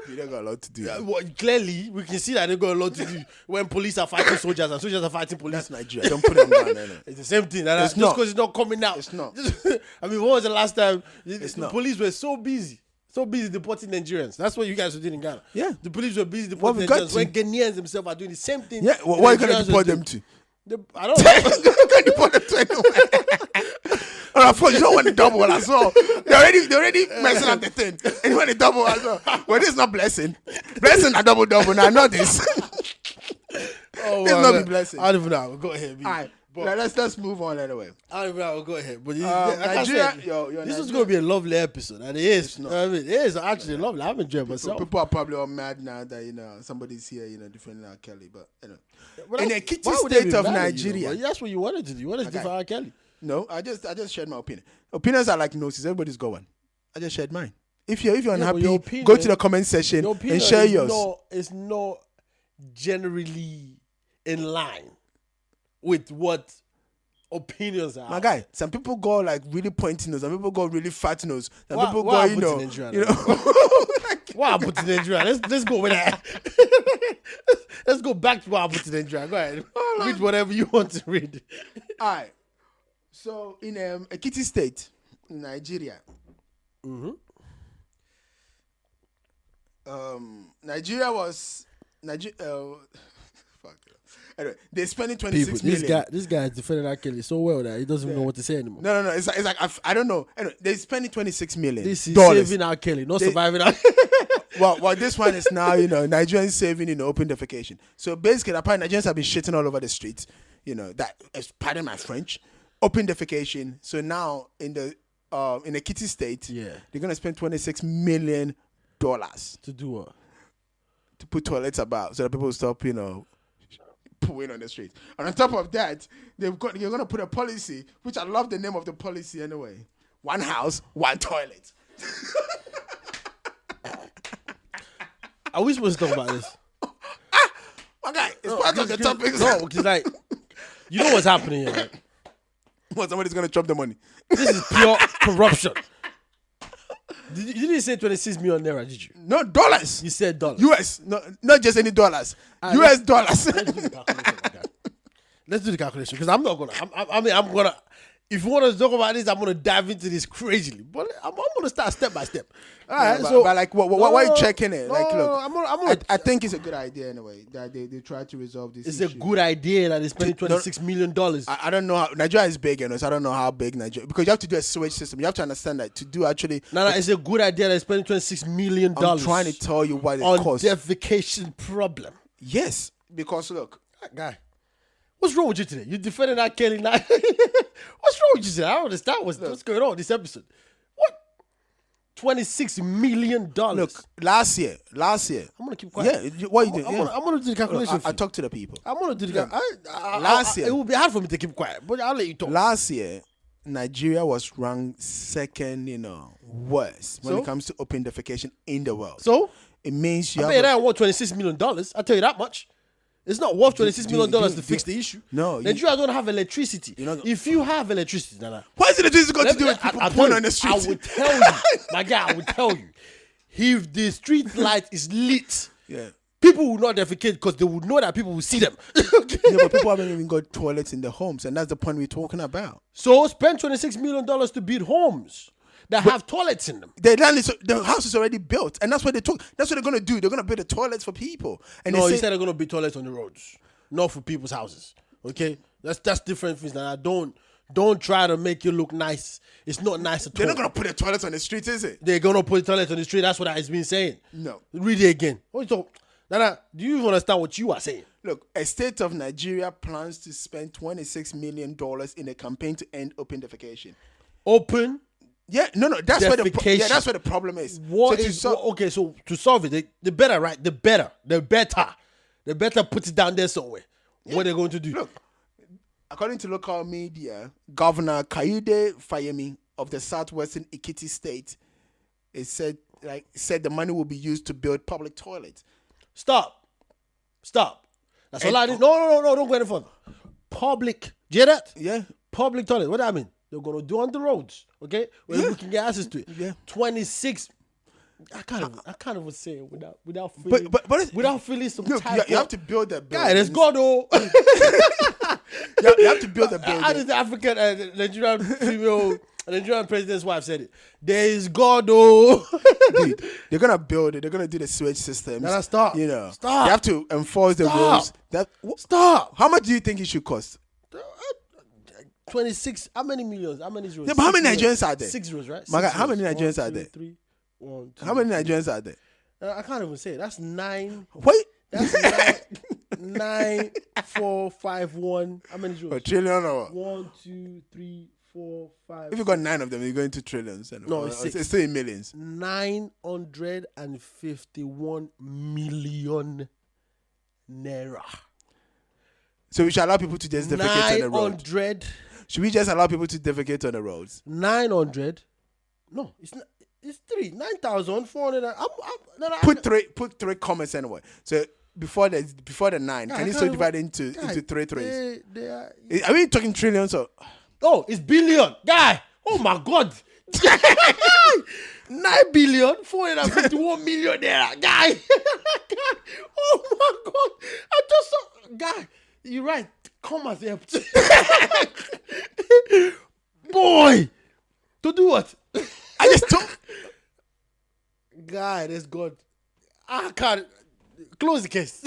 They don't got a lot to do. Well, clearly, we can see that they got a lot to do when police are fighting soldiers and soldiers are fighting police. That's Nigeria. Don't put them down. No. It's the same thing. Just because it's not coming out. It's not. I mean, when was the last time the police were so busy deporting Nigerians? That's what you guys were doing in Ghana. Yeah. The police were busy deporting Nigerians when Ghanaians themselves are doing the same thing. Yeah, what are you going to deport them to? I don't know. You're going to deport them to anywhere. And of course, you don't want the double as well. They're already messing up the thing. And you want the double as well. Well, this is not blessing. Blessing are double now, not this. Oh, this not be blessing. I don't even know. Go ahead. All right. Now let's move on anyway. I don't know. Go ahead. But Nigeria, this is going to be a lovely episode, and it is. I mean, it is actually lovely. I'm enjoying myself. People are probably all mad now that somebody's here, defending R. Kelly. But in the kitchen state of Nigeria, that's what you wanted to do. You wanted to defend R. Kelly. No, I just shared my opinion. Opinions are like noses. Everybody's got one. I just shared mine. If you're unhappy, your opinion, go to the comment section and share yours. It's not generally in line with what opinions are. My guy, some people go like really pointy nose, some people go really fat nose, some people go, you know. What happened to Nigeria? Let's go with that. Let's go back to what happened to Nigeria. Go ahead. Read whatever you want to read. All right. So in Ekiti State, in Nigeria, Nigeria was fuck. Anyway, they're spending 26 million. This guy is defending R. Kelly so well that he doesn't even know what to say anymore. No. It's like I don't know. Anyway, they're spending 26 million. This is saving R. Kelly, not surviving R. Well, this one is now, Nigerians saving in open defecation. So basically, apparently Nigerians have been shitting all over the streets. That is, pardon my French, open defecation. So now in the Ekiti State, they're gonna spend $26 million to do what? To put toilets about so that people stop, pooing on the streets. And on top of that, they're gonna put a policy, which I love the name of the policy anyway. One house, one toilet. Are we supposed to talk about this? My guy, it's part of the topic. No, because you know what's happening here, right? What, somebody's gonna chop the money? This is pure corruption. You didn't say 26 million naira, did you? No, dollars. You said dollars. US, no, not just any dollars. US dollars. Let's do the calculation. Let's do the calculation because I'm not gonna. I'm gonna. If you want to talk about this, I'm gonna dive into this crazily. But I'm gonna start step by step. All right. But like, what are you checking it? Like, look, I think it's a good idea anyway that they try to resolve this. It's issue. a good idea that they're spending $26 million. I don't know how Nigeria is big, so I don't know how big Nigeria, because you have to do a sewage system. You have to understand that to do actually. No, it's a good idea that they're spending $26 million. I'm trying to tell you what it costs. On defecation problem. Yes, because look, guy. What's wrong with you today? You defending R. Kelly now? What's wrong with you today? I don't understand what's going on in this episode. What? $26 million. Look, last year. I'm gonna keep quiet. Yeah, what you doing? I'm gonna do the calculation. I talk to the people. I'm gonna do the calculation. Last year, it will be hard for me to keep quiet, but I'll let you talk. Last year, Nigeria was ranked second, worst when it comes to open defecation in the world. So it means you I bet that worth $26 million. I'll tell you that much. It's not worth $26 million to fix the issue. No. Nigeria don't have electricity. If you have electricity, what is electricity got to do with people pulling on the streets? I will tell you, my guy, I will tell you. If the street light is lit, people will not defecate because they will know that people will see them. Okay? Yeah, but people haven't even got toilets in their homes, and that's the point we're talking about. So spend $26 million to build homes that have toilets in them. The house is already built, and that's what That's what they're gonna do. They're gonna build the toilets for people. And you said they're gonna build toilets on the roads, not for people's houses. Okay, that's different things. Now don't try to make you look nice. It's not nice at all. They're not gonna put the toilets on the streets, is it? They're gonna put the toilets on the street. That's what I've been saying. No, read it again. What you talk? Nana, do you even understand what you are saying? Look, a state of Nigeria plans to spend $26 million in a campaign to end open defecation. Open. Yeah, no. That's where the problem is. So to solve it, they better, right? They better put it down there somewhere. Yeah. What they're going to do? Look, according to local media, Governor Kayode Fayemi of the southwestern Ekiti State, said the money will be used to build public toilets. Stop. That's all I need. No, don't go any further. Public. Do you hear that? Yeah. Public toilet. What do I mean? They're going to do on the roads, okay? Where we can get access to it. Yeah. 26. I can't even say it without feeling. But without feeling some type. You have to build that building. Guy, there's God, oh. you have to build a building. How does the African Nigerian female, Nigerian president's wife said it? There is God, oh. Dude, they're gonna build it. They're gonna do the sewage systems. Now stop. Stop. They have to enforce the rules. Stop. How much do you think it should cost? 26. How many millions? How many zeros? Yeah, but how many Nigerians are there? 6 zeros, right? My God, how many Nigerians are there? 3, 1, 2, how many Nigerians are there? I can't even say it. That's 9. Wait. That's 9, 4, 5, 1. How many zeros? A trillion or what? 1, 2, 3, 4, 5. If you got 9 of them, you're going to trillions. No, it's 6. It's still in millions. 951 million naira. So we should allow people to just defecate on the road. 900. Should we just allow people to defecate on the roads? 900. No, it's not. It's 9,400. Put three comments anyway. So before the 9, can you still divide into 3 threes? Are we talking trillions or? Oh, it's billion, guy. Oh my God. 9,451,000,000 naira, guy. Oh my God. I just saw, guy. You're right. Come as help. Boy, to do what? I just took. Guy, that's God. I can't close the case.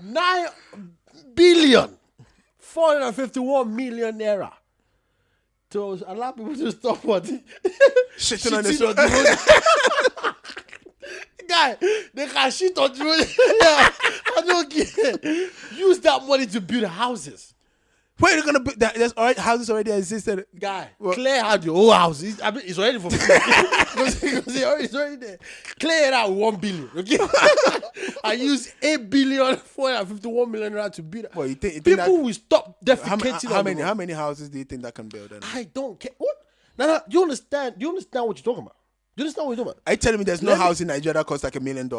9,451,000,000 naira. To allow people to stop what? Shitting on the road. Guy, they can shit on the road. Yeah, I don't care. Use that money to build houses. Where are you gonna build that? There's already houses already existed. Guy, clear out your whole house. It's already for free. It's already there. Clear it out with 1 billion. Okay. I use 8,451,000,000 rand to build. Well, you think people that, will stop defecating. How many houses do you think that can build? I don't care. What? No. Do you understand? Do you understand what you're talking about? Do you understand what you're talking about? Are you telling me there's no house in Nigeria that costs like $1 million?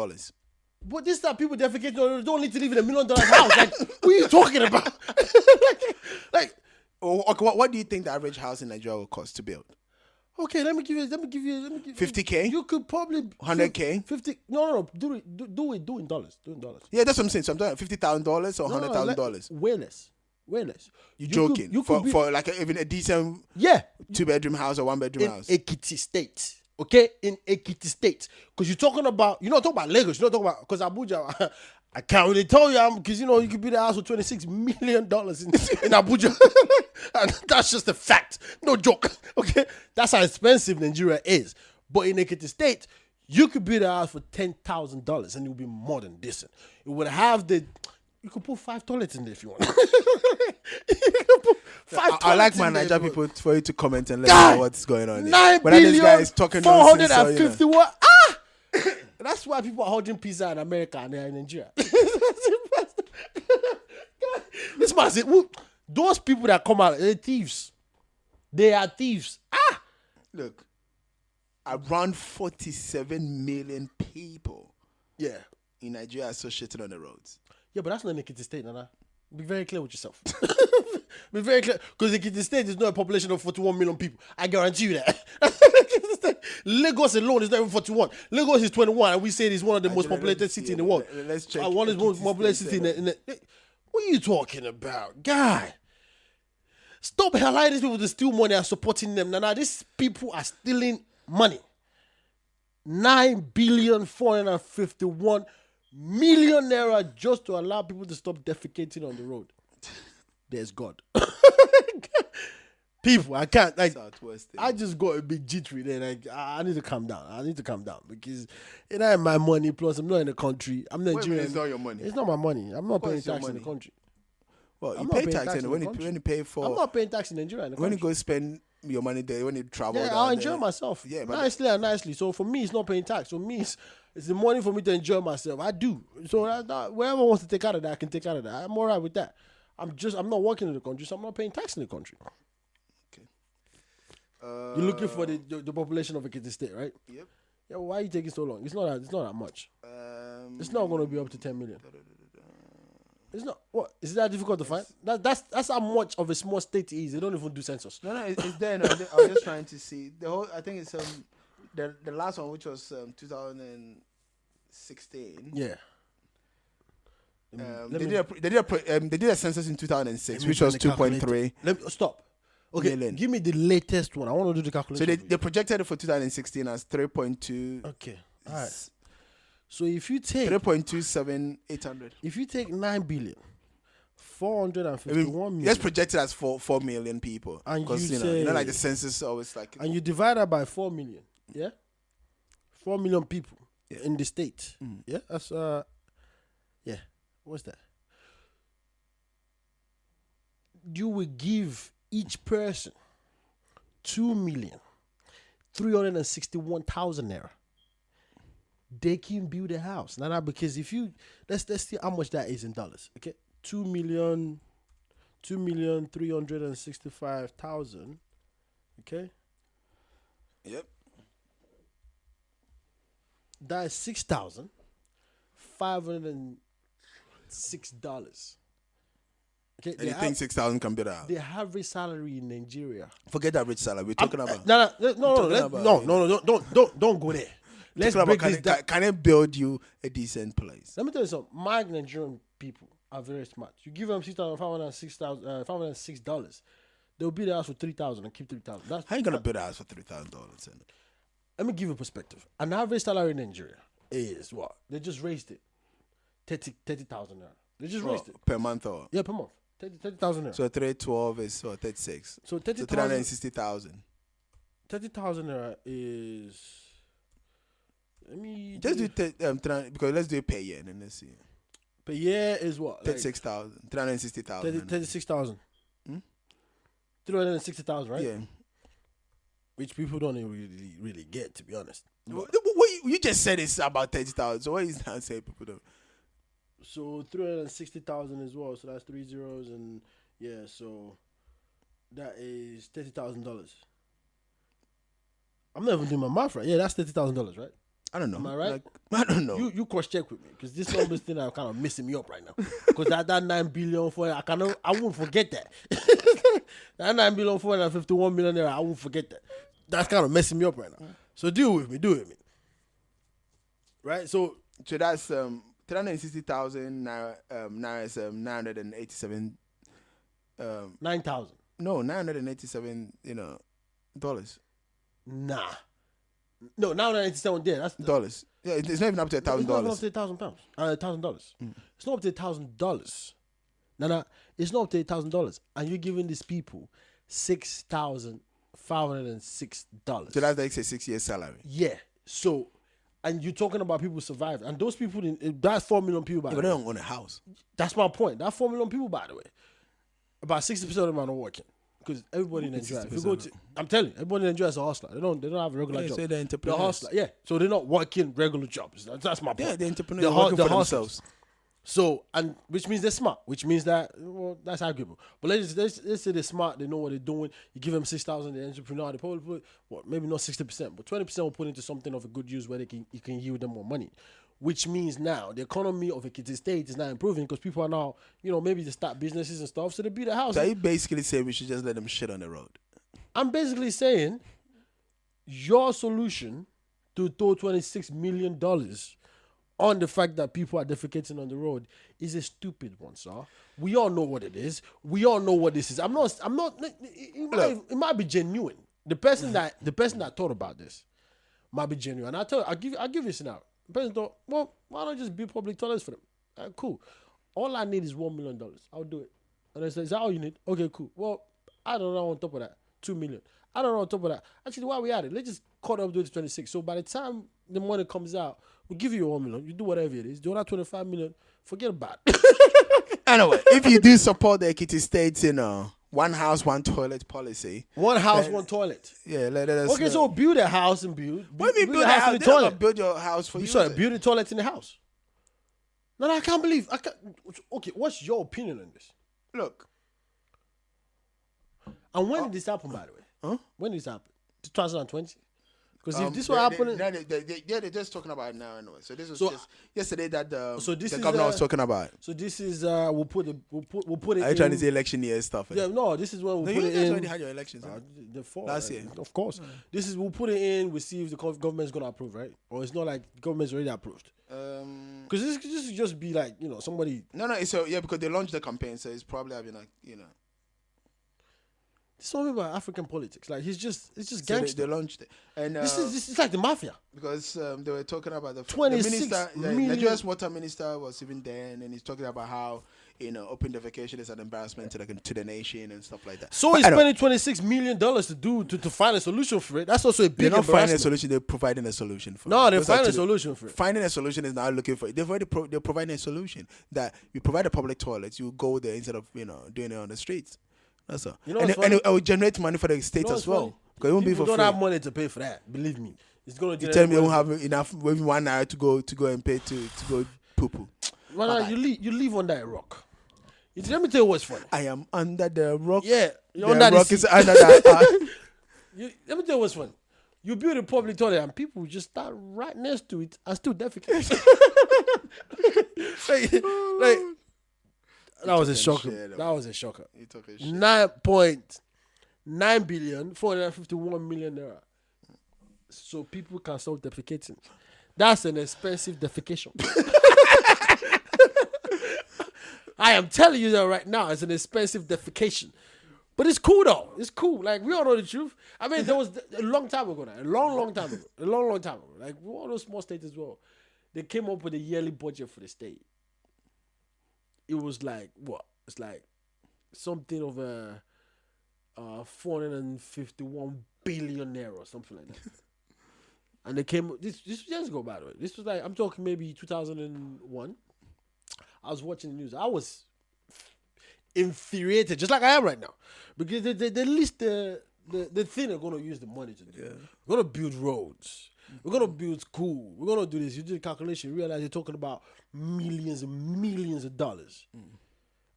But this time people defecating don't need to live in $1 million house. Like, what are you talking about? Okay, what do you think the average house in Nigeria will cost to build? Okay, let me give you 50K? You could probably 100K? 50. No. Do it in dollars. Do it in dollars. Yeah, that's what I'm saying. So I'm talking $50,000 or $100,000. Way less. You're joking. For like even a decent 2-bedroom house or 1-bedroom house. Ekiti State. Okay, in Ekiti State, because you're talking about Lagos. You're not talking about because Abuja. I can't really tell you because you could be the house for $26 million in Abuja, and that's just a fact, no joke. Okay, that's how expensive Nigeria is. But in Ekiti State, you could be the house for $10,000 and it would be more than decent. It would have you could put 5 toilets in there if you want. I like my Nigeria people for you to comment and let me know what's going on. 9 when this guy is talking 451. That's why people are holding pizza in America and they're in Nigeria. This man said, those people that come out, they're thieves. They are thieves. Look, around 47 million people. Yeah. In Nigeria associated on the roads. Yeah, but that's not Ekiti State, Nana. Be very clear with yourself. Be very clear. Because Ekiti State is not a population of 41 million people. I guarantee you that. Lagos alone is not even 41. Lagos is 21, and we say it's one of the most populated cities in the world. Let's check. One of the most populated cities in the... What are you talking about? Guy. Stop allowing these people to steal money and supporting them. Nana, these people are stealing money. 9,451,000,000 naira just to allow people to stop defecating on the road. There's God. People, I can't. I just got a bit jittery there. I need to calm down. Because it ain't my money. Plus, I'm not in the country. I'm Nigerian. It's not your money. It's not my money. I'm not paying tax in the country. Well, you pay tax when you pay for. I'm not paying tax in Nigeria. When you go spend your money there, when you travel, I'll enjoy myself. Yeah, nicely. So for me, it's not paying tax. For me, it's the money for me to enjoy myself. I do. So wherever wants to take out of that, I can take out of that. I'm all right with that. I'm not working in the country, so I'm not paying tax in the country. Okay. You're looking for the population of Ekiti State, right? Yep. Yeah. Well, why are you taking so long? It's not that much. It's not going to be up to 10 million. It's not. What is that difficult to find? That's how much of a small state it is. They don't even do census. No, it's there. No, I was just trying to see the whole. I think it's the last one, which was 2016. Yeah. They did a census in 2006, which was 2.3. Let me stop. Okay, million. Give me the latest one. I want to do the calculation. So they projected it for 2016 as 3.2. Okay, all right. So if you take 3.27800, if you take 9,451,000,000, that's projected as 4 million people, and because like the census always like, and you divide that by 4 million, 4 million people in the state, that's what's that? You will give each person 2,361,000 naira. They can build a house. Now, because if you let's see how much that is in dollars. Okay, 2,365,000. Okay, Yep. That is $6,506. Okay, And you think 6,000 can be that? The average salary in Nigeria. Forget that rich salary. We're talking about. No, don't go there. Let's break this down. Can it build you a decent place? Let me tell you something. My Nigerian people are very smart. You give them $6,506, they'll build a house for $3,000 and keep $3,000. How you gonna build a house for $3,000? Let me give you a perspective. An average salary in Nigeria is what? They just raised it. 30,000 naira. They just raised it. Per month or? Yeah, per month. 30,000 naira. So 312 is 36. So 30,000. 360,000. 30,000 naira is. Let me just do because let's do it per year and then let's see. Per year is what? 36,000. 360,000. 36,000. 360,000, right? Yeah. Which people don't really get, to be honest. What you just said it's about 30,000. So what is that saying people don't? So 360,000 as well. So that's 3 zeros and yeah. So that is $30,000. I'm not even doing my math right. Yeah, that's $30,000, right? I don't know. Am I right? I don't know. You cross check with me because this numbers thing are kind of messing me up right now. Because that 9 billion for I won't forget that. That 9 billion 451 million I won't forget that. That's kind of messing me up right now. So deal with me. Right. So that's 360,000 now is 987. 9,000. No, 987. Dollars. Nah. No, now that it's down there, that's dollars. Yeah, it's not even up to $1,000. It's not up to £1,000. $1,000. It's not up to $1,000. No, it's not up to $1,000, and you're giving these people $6,506. So that's like a 6 year salary. Yeah. So, and you're talking about people survived, and those people, that's 4 million people. But they don't own a house. That's my point. That's 4 million people, by the way. About 60% of them are not working. Because everybody in Nigeria, I'm telling you, everybody in Nigeria is a hustler. They don't have a regular job. So they're entrepreneurs. They're hustler, yeah. So they're not working regular jobs. That's my point. Yeah, they're entrepreneurs. They're working for themselves. So, and which means they're smart. Which means that that's arguable. But let's say they're smart. They know what they're doing. You give them 6,000, they're entrepreneur. They probably put maybe not 60%, but 20% will put into something of a good use where you can yield them more money. Which means now the economy of Ekiti State is now improving because people are now, maybe they start businesses and stuff, so they build a house. So you basically say we should just let them shit on the road? I'm basically saying your solution to throw $26 million on the fact that people are defecating on the road is a stupid one, sir. We all know what it is. We all know what this is. I'm not. It might be genuine. The person that thought about this might be genuine. And I'll give you this now. The person thought, well, why not just build public toilets for them? Cool. All I need is $1 million. I'll do it. And I said, is that all you need? Okay, cool. Well, I don't know on top of that. 2 million. I don't know on top of that. Actually, while we at it, let's just cut up to 26. So by the time the money comes out, we'll give you $1 million. You do whatever it is. Do that 25 million. Forget about it. Anyway, if you do support the Ekiti State's, one house, one toilet policy. One house, one toilet. Yeah, let us. Okay, so build a house and build. What do you mean build a house? They're not build your house for you. Sorry, build a toilet in the house. No, I can't believe. Okay, what's your opinion on this? Look. And when did this happen, by the way? Huh? When did this happen? 2020? Because if this were happening... They're just talking about it now anyway. So this was just yesterday that the governor was talking about. So this is, we'll put it Are you trying to say election year stuff? Yeah, no, this is when we'll put it in. You already had your elections. Last year. Of course. This is, we'll put it in, we'll see if the government's going to approve, right? Or it's not like the government's already approved. Because this could just be like, somebody... No, because they launched the campaign, so it's probably having It's not about African politics. Like it's just gangster. They launched it, and this is like the mafia. Because they were talking about the minister, Nigeria's water minister was even there, and he's talking about how open defecation is an embarrassment to the nation and stuff like that. So he's spending $26 million to find a solution for it. That's also a big. They're not finding a solution; they're providing a solution for it. No, they're finding a solution for it. Finding a solution is not looking for it. They're providing a solution that you provide a public toilets, you go there instead of doing it on the streets. That's all. And it will generate money for the state as well. Because it won't be for free. You don't have money to pay for that. Believe me, it's going to. You tell me you won't have enough, maybe 1 hour to go and pay to go poo poo. Well, you live under a rock. Let me tell you what's funny. I am under the rock. Yeah, you're under the rock. Is under that. Let me tell you what's funny. You build a public toilet and people just start right next to it and still defecate. like that was a shocker. That was a shocker. 9.9 billion, 451 million naira. So people can stop defecating. That's an expensive defecation. I am telling you that right now. It's an expensive defecation. But it's cool though. It's cool. Like, we all know the truth. I mean, there was a long time ago now. A long time ago. Like, all those small states as well. They came up with a yearly budget for the state. It was like, what? It's like something of a 451 billion naira or something like that. And they came, this was years ago, by the way. This was like, I'm talking maybe 2001. I was watching the news. I was infuriated, just like I am right now, because they list the thing they're going to use the money to do. Yeah. We're going to build roads. We're going to build school. We're going to do this. You do the calculation, you realize you're talking about millions and millions of dollars.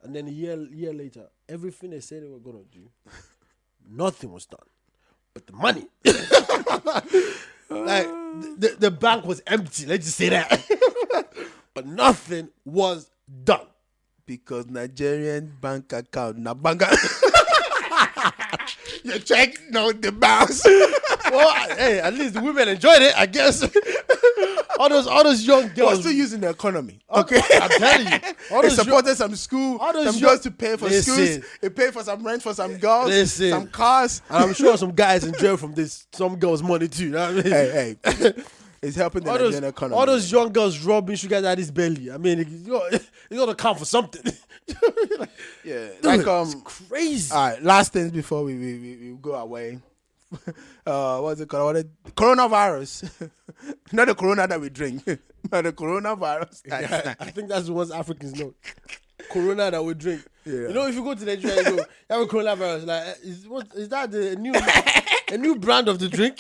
And then a year later, everything they said they were going to do, nothing was done. But the money, like the bank was empty. Let's just say that. But nothing was done. Because Nigerian bank account, na banga. Your check, no, the bounce. Well, hey, at least the women enjoyed it, I guess. all those young girls. We're still using the economy. Okay. I'm telling you. It supported some school, some girls to pay for schools. It paid for some rent for some girls, some cars. And I'm sure some guys enjoy from this, some girls' money too. You know what I mean? Hey. It's helping the Nigerian economy. All those young girls rubbing sugar daddy's belly. I mean, you got to count for something. Yeah. Dude, it's crazy. All right, last things before we go away. What's it called? Coronavirus. Not the corona that we drink, but the coronavirus. Yeah, I think that's the ones Africans know. Corona that we drink. Yeah. You know, if you go to Nigeria, you have a coronavirus. Like, is that the new brand of the drink?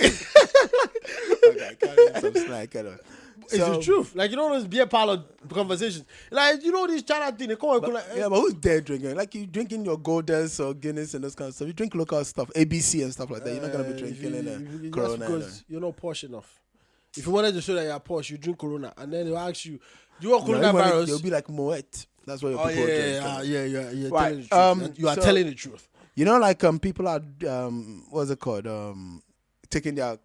Okay, some slack, It's the truth. Like, you know those beer parlor conversations. Like, you know this China thing. They call it. Yeah, but who's there drinking? Like, you drinking your Golders or Guinness and those kind of stuff. You drink local stuff, ABC and stuff like that. You're not gonna be drinking Corona. Because you're not posh enough. If you wanted to show that you're posh, you drink Corona, and then they'll ask you, "Do you want coronavirus?" You'll be like Moet. That's what your people drink. Yeah. Right. You are telling the truth. You know, like people are what's it called? Taking their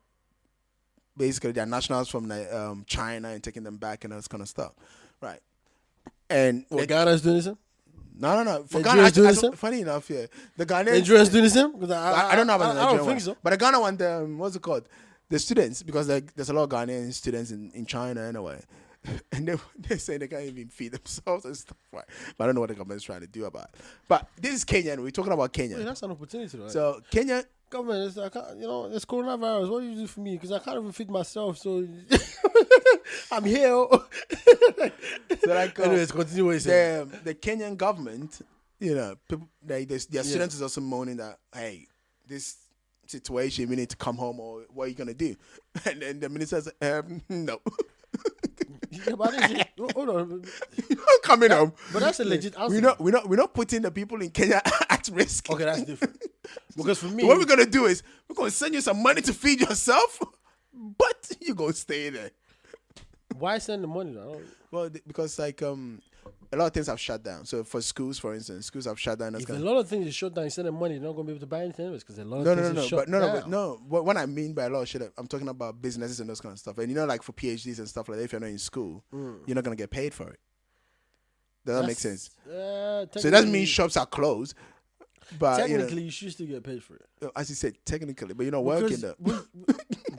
nationals from China and taking them back and all this kind of stuff, right? And Ghana's doing this? No. For Ghana, funny enough, yeah, the Ghanaians Nigerians doing this? Because I don't know about the Nigerian I don't think so. But the Ghana one, what's it called? The students, because there's a lot of Ghanaian students in China anyway, and they say they can't even feed themselves and stuff, right? But I don't know what the government's trying to do about it. But this is Kenya. We're talking about Kenya. Wait, that's an opportunity, right? So Kenya. Government, it's coronavirus. What do you do for me? Because I can't even feed myself. So I'm here. So like, anyways, continue what you saying. The Kenyan government, people, their students is also moaning that, hey, this situation, we need to come home, or what are you gonna do? And then the minister says, no. Yeah, but hold on. You're not coming home. But that's a legit answer. We're not putting the people in Kenya at risk. Okay, that's different. Because for me, so what we're gonna do is we're gonna send you some money to feed yourself, but you gonna stay there. Why send the money though? Well, because like a lot of things have shut down. So for schools, for instance, schools have shut down. If a lot of things is shut down, you send them money, you're not gonna be able to buy anything because a lot of things is shut down. No. What I mean by a lot of shit, I'm talking about businesses and those kind of stuff. And like for PhDs and stuff like that, if you're not in school, you're not gonna get paid for it. Does that make sense? So it doesn't mean shops are closed. But technically, you should still get paid for it. As you said, technically, but you're not working though.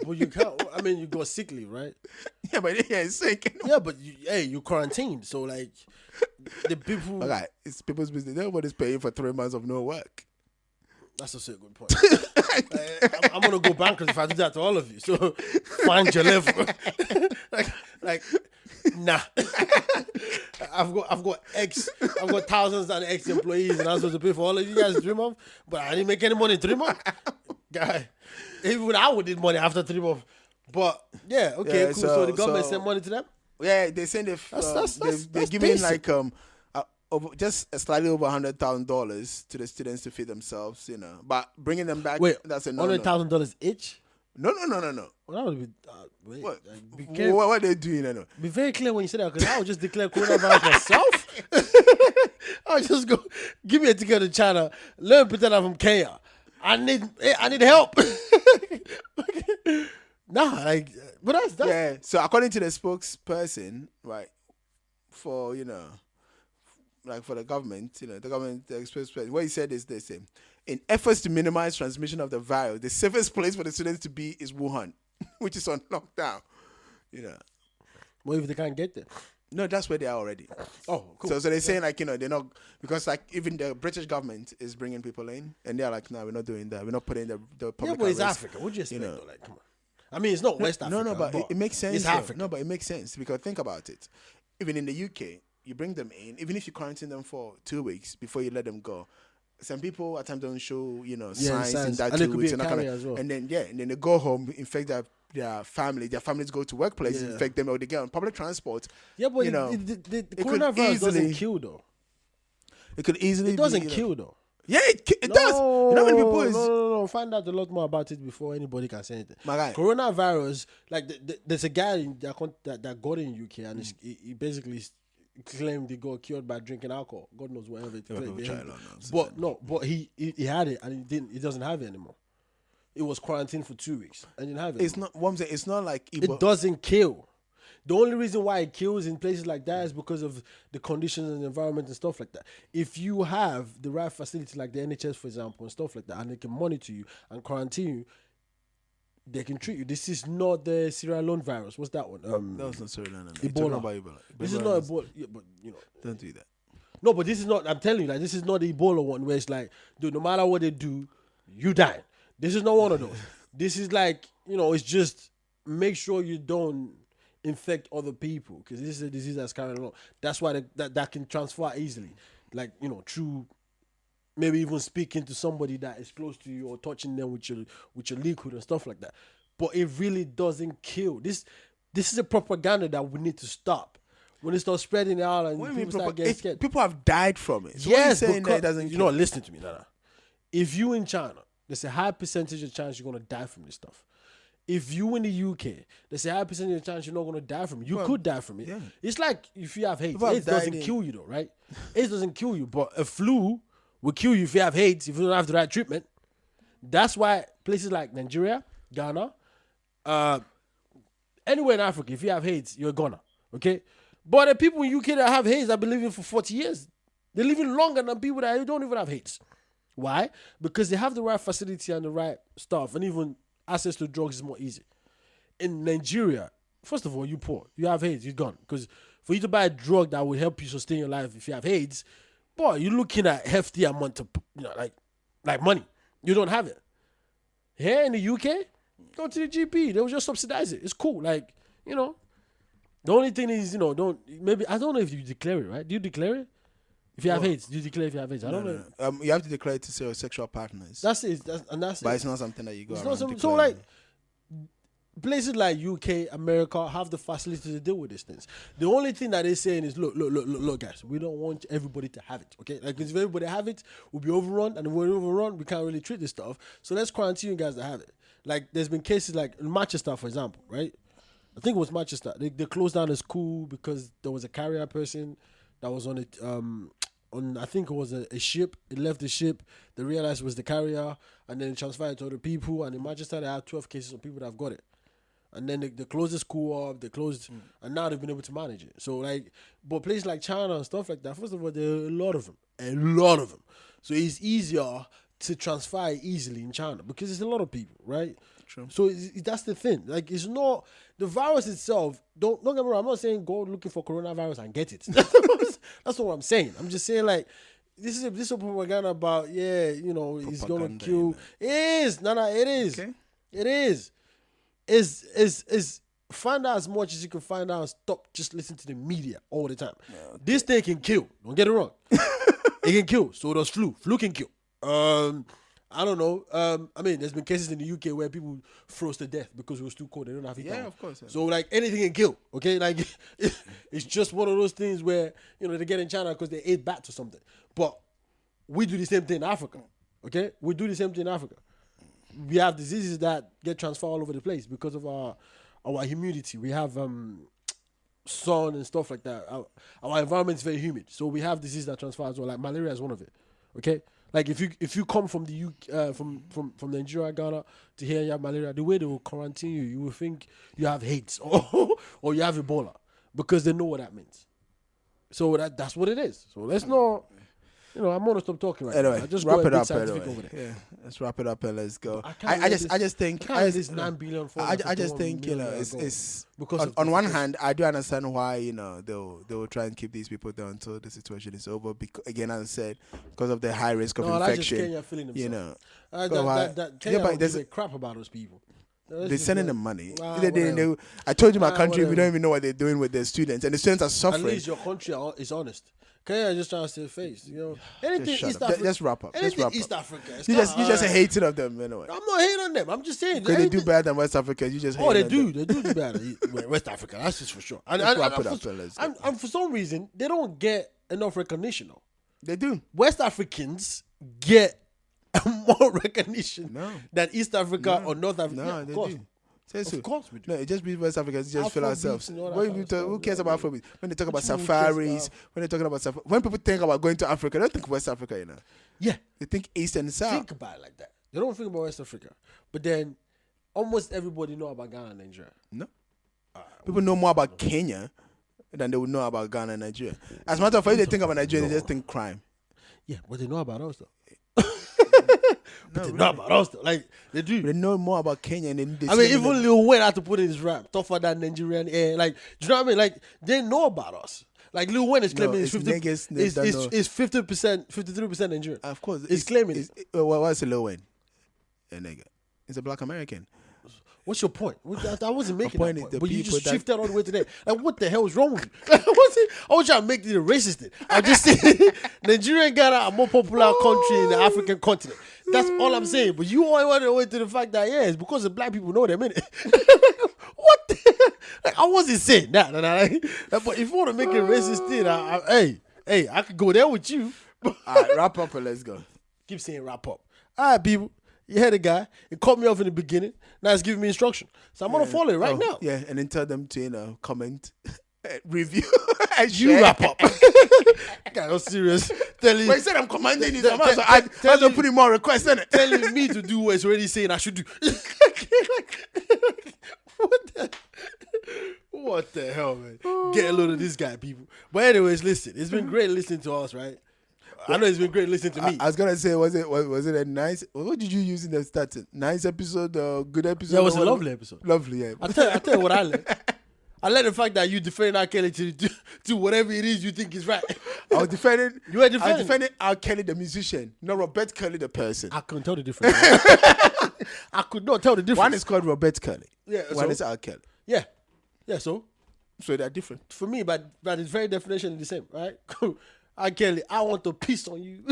Well, you can't. I mean, you got sick leave, right? Yeah, but it's sick. Yeah, but you quarantined, so like the people. Okay, it's people's business. Nobody's paying for 3 months of no work. That's also a good point. I'm gonna go bankrupt if I do that to all of you. So find your level. like, nah. I've got thousands and X employees, and I'm supposed to pay for all of you guys in 3 months. But I didn't make any money in 3 months. Guy, even I would need money after 3 months. But yeah, okay, cool. So the government sent money to them. Yeah, they send they're giving like just slightly over $100,000 to the students to feed themselves, but bringing them back. Wait, that's a $100,000 each. No. Well, that would be. Wait, What? be careful. What are they doing? I know. Be very clear when you say that, because I would just declare coronavirus myself. I'll just go give me a ticket to China. Learn pretend I'm from Kenya. I need help. Nah, like, but that's Yeah. So according to the spokesperson, right, for like for the government, the spokesperson, what he said is this: in efforts to minimize transmission of the virus, the safest place for the students to be is Wuhan, which is on lockdown. What if they can't get there? No, that's where they are already. Oh, cool. So they're saying like they're not, because like even the British government is bringing people in, and they're like, no, we're not doing that. We're not putting the public. Yeah, but it's Africa. What do you expect? Though? Like, come on. I mean, it's not West Africa. No, but it makes sense. It's Africa. No, but it makes sense because think about it. Even in the UK, you bring them in, even if you quarantine them for 2 weeks before you let them go. Some people at times don't show, signs in that 2 weeks, and well. and then they go home, infect their family. Their families go to workplaces, infect them, or they get on public transport. Yeah, but the coronavirus doesn't kill though. It could easily. It doesn't kill though. Yeah, it does. You know how many people is... No. Find out a lot more about it before anybody can say anything. My guy. Coronavirus, like there's a guy that got in UK, and he basically claimed he got cured by drinking alcohol. God knows whatever it but he had it, and he doesn't have it anymore. It was quarantined for 2 weeks and didn't have it. It's not what I'm saying. It's not like it doesn't kill. The only reason why it kills in places like that is because of the conditions and the environment and stuff like that. If you have the right facility like the NHS, for example, and stuff like that, and they can monitor you and quarantine you, they can treat you. This is not the Sierra Leone virus. What's that one? That was not Sierra Leone. Ebola. This is not Ebola. Yeah, but don't do that. No, but this is not. I'm telling you, like, this is not the Ebola one where it's like, dude, no matter what they do, you die. This is not one of those. This is like, it's just make sure you don't infect other people, because this is a disease that's carrying along. That's why that can transfer easily, like through maybe even speaking to somebody that is close to you or touching them with your liquid and stuff like that. But it really doesn't kill. This is a propaganda that we need to stop. When it starts spreading out and people start getting scared, people have died from it. So yes, saying that it doesn't kill? Listen to me, Nana. If you in China, there's a high percentage of chance you're gonna die from this stuff. If you in the UK, there's a high percentage of chance you're not going to die from it. You could die from it. Yeah. It's like if you have AIDS. AIDS doesn't kill you though, right? AIDS doesn't kill you, but a flu will kill you if you have AIDS, if you don't have the right treatment. That's why places like Nigeria, Ghana, anywhere in Africa, if you have AIDS, you're gonna, okay? But the people in UK that have AIDS have been living for 40 years. They're living longer than people that don't even have AIDS. Why? Because they have the right facility and the right stuff, and even access to drugs is more easy. In Nigeria, first of all, you're poor. You have AIDS, you're gone. Because for you to buy a drug that will help you sustain your life if you have AIDS, boy, you're looking at hefty amount of, like money. You don't have it. Here in the UK, go to the GP. They will just subsidize it. It's cool. Like, the only thing is, I don't know if you declare it, right? Do you declare it? If you have AIDS, do you declare if you have AIDS? I don't know. You have to declare it to your sexual partners. That's it. But it's not something that you go around declaring. So, like, places like UK, America have the facility to deal with these things. The only thing that they're saying is, look, guys, we don't want everybody to have it, okay? Like, if everybody have it, we'll be overrun, and if we're overrun, we can't really treat this stuff. So let's quarantine you guys that have it. Like, there's been cases like in Manchester, for example, right? I think it was Manchester. They closed down a school because there was a carrier person that was on it. I think it was a ship. It left the ship. They realized it was the carrier, and then transferred it to other people. And in Manchester, they had 12 cases of people that have got it. And then they closed the school up. They closed, and now they've been able to manage it. So but places like China and stuff like that. First of all, there are a lot of them. So it's easier to transfer it easily in China because there's a lot of people, right? True. So that's the thing. Like, it's not the virus itself. Don't get me wrong. I'm not saying go looking for coronavirus and get it. That's not what I'm saying. I'm just saying, like, this is a propaganda about he's gonna kill. It is. No, it is. Okay. It is. Is find out as much as you can find out and stop just listening to the media all the time. Yeah, okay. This thing can kill. Don't get it wrong. It can kill. So does flu. Flu can kill. I don't know. I mean, there's been cases in the UK where people froze to death because it was too cold. They don't have heat. Yeah, of course. Yeah. So, like, anything can kill, okay? Like, it's just one of those things where, they get in China because they ate bats or something. But we do the same thing in Africa, okay? We do the same thing in Africa. we have diseases that get transferred all over the place because of our humidity. We have sun and stuff like that. Our environment is very humid, so we have diseases that transfer as well. Like malaria is one of it. Okay, like if you come from the UK, from Nigeria, Ghana to here, you have malaria. The way they will quarantine you, you will think you have AIDS or you have Ebola because they know what that means. So that's what it is. So let's not. I'm gonna stop talking right now. Just wrap it up. Anyway. Yeah, let's wrap it up and let's go. I just think this 9 billion. I just think it's because on one hand I do understand why they will try and keep these people down until the situation is over. Because again, as I said, because of the high risk of infection. Kenya feeling themselves. Kenya don't give a crap about those people. They're sending them money. I told you my country, we don't even know what they're doing with their students, and the students are suffering. At least your country is honest. Kenya just trying to save face, Anything East Africa. Just wrap up. East Africa. You just hating of them, anyway. I'm not hating on them. I'm just saying. Because they do better than West Africa. You just hate they do. They do better than West Africa. That's just for sure. And for some reason, they don't get enough recognition. Though. They do. West Africans get more recognition than East Africa or North Africa. No, they do. Of course we do. No, it just be West Africans just feel ourselves. Who cares about Afrobeat? When they talk about safaris, when people think about going to Africa, they don't think West Africa, Yeah. They think East and South. Think about it like that. They don't think about West Africa. But then almost everybody know about Ghana and Nigeria. No. People know more about Kenya than they would know about Ghana and Nigeria. As a matter of fact, if they think about Nigeria, they just think crime. Yeah, but they know about us though. But they know about us though. Like they do. They know more about Kenya and even Lil Wayne had to put in his rap tougher than Nigerian air. Like, do you know what I mean? Like they know about us. Like Lil Wayne is claiming it's 50%, 53% Nigerian. Of course, it's claiming. What's a Lil Wayne? A nigga. It's a black American. What's your point? I wasn't making that point. But you just that shifted all the way to that. Like, what the hell is wrong with you? I was trying to make it a racist thing. I just said Nigeria and Ghana are more popular country in the African continent. That's all I'm saying. But you all went away to the fact that, it's because the black people know them, innit? What the? Like, I wasn't saying that. But if you want to make it a racist thing, hey, I could go there with you. All right, wrap up and let's go. Keep saying wrap up. All right, people. You had a guy. It caught me off in the beginning. Now it's giving me instruction. So I'm going to follow it right now. Yeah, and then tell them to, comment, review, and you wrap up. God, I'm serious. But he said I'm commanding you. I was putting more requests in it. Telling me to do what it's already saying I should do. What the hell, man? Get a load of this guy, people. But anyways, listen. It's been great listening to us, right? I know it's been great listening to me. I was gonna say, was it a nice? What did you use in the start? Nice episode, good episode. Yeah, it was a lovely episode. Lovely, yeah. I tell you what I learned. I learned the fact that you defend R. Kelly to whatever it is you think is right. I was defending. You were defending. I was defending R. Kelly the musician, not Robert Kelly the person. I couldn't tell the difference. I could not tell the difference. One is called Robert Kelly. Yeah. One is R. Kelly. Yeah. Yeah. So they're different for me, but its very definition is the same, right? R. Kelly, I want to piss on you.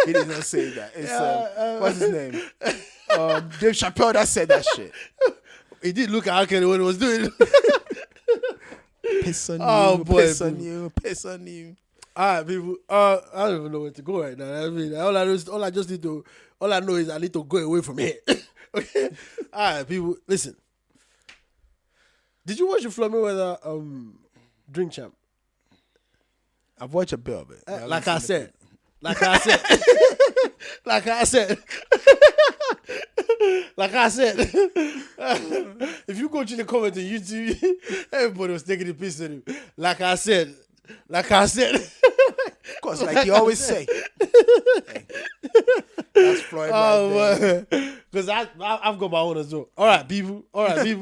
He did not say that. It's what's his name? Dave Chappelle that said that shit. He did look at R. Kelly when he was doing it. Piss on you, piss on you, piss on you. All right, people. I don't even know where to go right now. I mean, all I know is I need to go away from here. Okay. All right, people. Listen. Did you watch the Floyd Mayweather Drink Champ? I've watched a bit of it. Like I said. If you go to the comments on YouTube, everybody was taking the piss of him. Like I said. Of course, like you always say. That's Floyd right there. Because I've got my own as well. All right, people.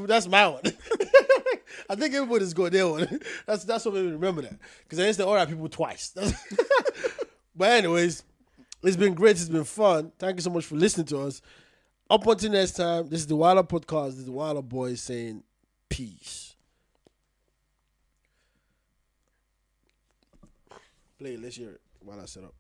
That's my one. I think everybody's got their one. That's what made me remember that. Because I used to all right people twice. But anyways, it's been great. It's been fun. Thank you so much for listening to us. Up until next time, this is the Wahaala Podcast. This is the Wahaala Boys saying peace. Play it. Let's hear it while I set up.